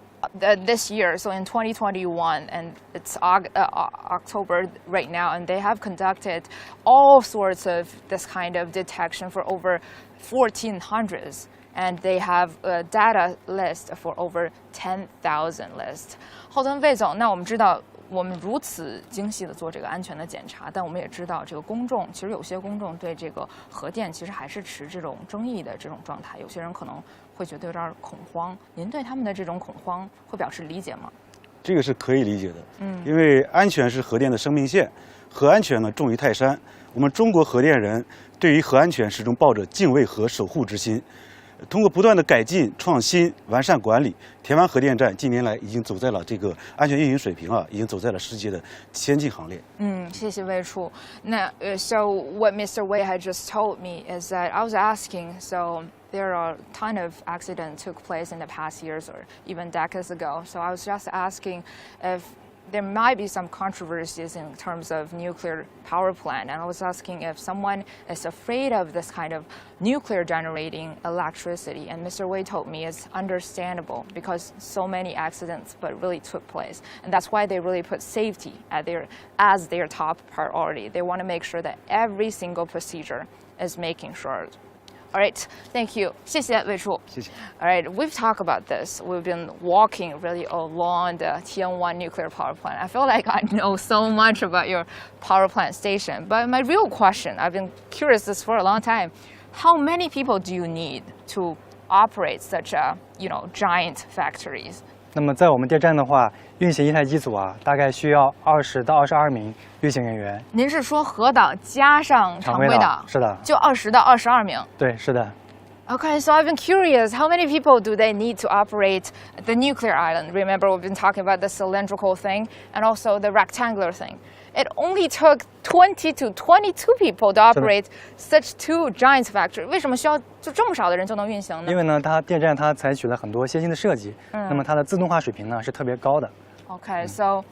this year, so in 2021, and it's October right now, and they have conducted all sorts of this kind of detection for over 1,400s. And they have a data list for over 10,000 lists. 后端魏总，那我们知道，我们如此精细的做这个安全的检查，但我们也知道，这个公众其实有些公众对这个核电其实还是持这种争议的这种状态，有些人可能会觉得有点恐慌。您对他们的这种恐慌会表示理解吗？这个是可以理解的，因为安全是核电的生命线，核安全呢重于泰山。我们中国核电人对于核安全始终抱着敬畏和守护之心。通过不断的改进、创新、完善管理，田湾核电站近年来已经走在了这个安全运营水平啊，已经走在了世界的先进行列。谢谢魏处。那so what Mr. Wei had just told me is that I was asking, so there are a ton of accidents took place in the past years or even decades ago. So I was just asking if there might be some controversies in terms of nuclear power plant, and I was asking if someone is afraid of this kind of nuclear generating electricity, and Mr. Wei told me it's understandable because so many accidents but really took place, and that's why they really put safety as their top priority. They want to make sure that every single procedure is making sure. All right, thank you. 谢谢魏处。谢谢。All right, we've talked about this. We've been walking really along the Tianwan Nuclear Power Plant. I feel like I know so much about your power plant station. But my real question, I've been curious this for a long time. How many people do you need to operate such giant factories? 那么在我们电站的话，运行一台机组啊，大概需要20到22名运行人员。您是说核岛加上常规岛？是的。就20到22名。对，是的。Okay, so I've been curious, how many people do they need to operate the nuclear island? Remember, we've been talking about the cylindrical thing and also the rectangular thing. It only took 20 to 22 people to operate such two giant factories. 为什么需要就这么少的人就能运行呢？因为呢，它电站它采取了很多先进的设计，那么它的自动化水平呢是特别高的。Okay, so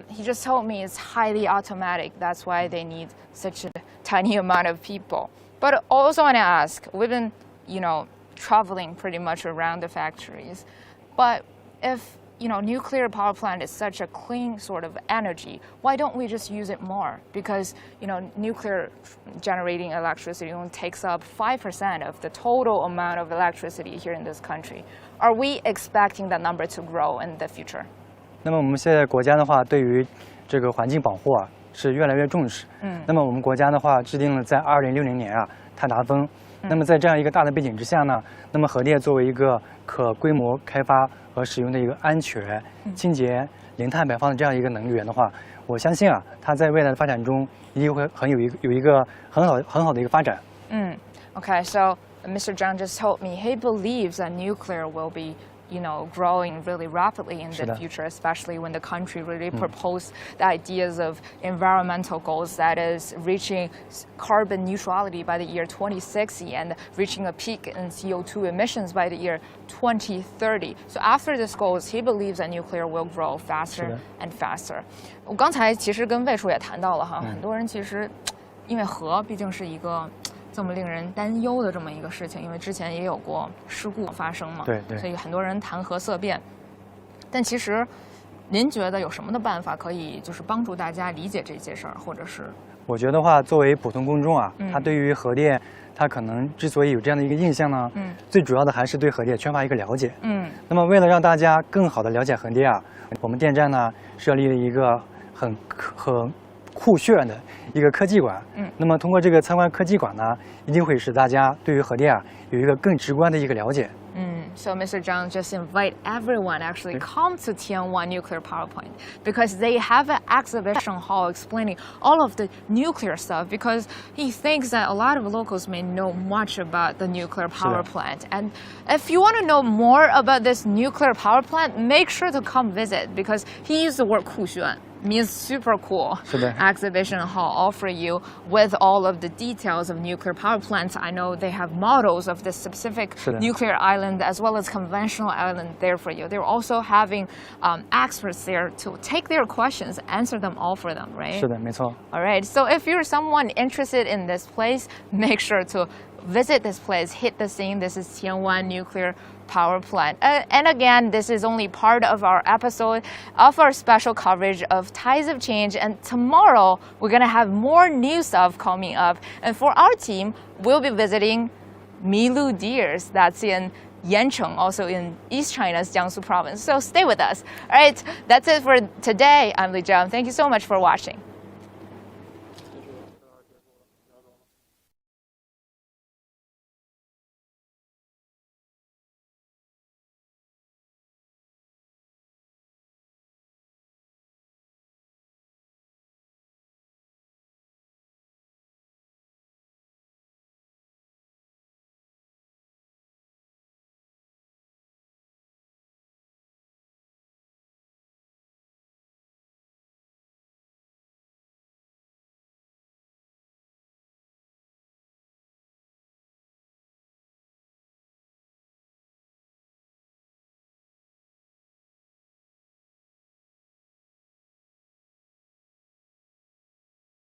he just told me it's highly automatic. That's why they need such a tiny amount of people. But I also want to ask, we've been, traveling pretty much around the factories. But if nuclear power plant is such a clean sort of energy, why don't we just use it more? Because, nuclear generating electricity only takes up 5% of the total amount of electricity here in this country. Are we expecting that number to grow in the future? 那么我们现在国家的话，对于这个环境保护啊是越来越重视。那么我们国家的话制定了在2060年啊碳达峰。那么在这样一个大的背景之下呢，那么核电作为一个可规模开发和使用的一个安全、清洁、零碳排放的这样一个能源的话，我相信啊，它在未来的发展中一定会有一个很好的一个发展。Okay, so Mr. Zhang just told me he believes that nuclear will be growing really rapidly in the future, especially when the country really proposed the ideas of environmental goals, that is reaching carbon neutrality by the year 2060 and reaching a peak in CO2 emissions by the year 2030. So after this goals, he believes that nuclear will grow faster and faster. 我刚才其实跟魏处也谈到了哈，很多人其实因为核毕竟是一个这么令人担忧的这么一个事情，因为之前也有过事故发生嘛，对，所以很多人谈核色变。但其实您觉得有什么的办法可以就是帮助大家理解这些事儿，或者是？我觉得话，作为普通公众啊，他对于核电，他可能之所以有这样的一个印象呢，最主要的还是对核电缺乏一个了解。那么为了让大家更好的了解核电啊，我们电站呢设立了一个很酷炫的一个科技馆。那么通过这个参观科技馆呢，一定会使大家对于核电啊有一个更直观的一个了解。So Mr. Zhang just invite everyone actually come to Tianwan Nuclear Power Plant because they have an exhibition hall explaining all of the nuclear stuff because he thinks that a lot of locals may know much about the nuclear power plant. And if you want to know more about this nuclear power plant, make sure to come visit because he used the word 酷炫. Means super cool exhibition hall offer you with all of the details of nuclear power plants. I know they have models of the specific nuclear island as well as conventional island there for you. They're also having experts there to take their questions, answer them all for them, right? 是的，没错。All right. So if you're someone interested in this place, make sure to visit this place, hit the scene. This is Tianwan Nuclear Power Plant. And again, this is only part of our episode of our special coverage of Tides of Change. And tomorrow, we're going to have more new stuff coming up. And for our team, we'll be visiting Milu deers. That's in Yancheng, also in East China's Jiangsu province. So stay with us. All right, that's it for today. I'm Li Zhang. Thank you so much for watching.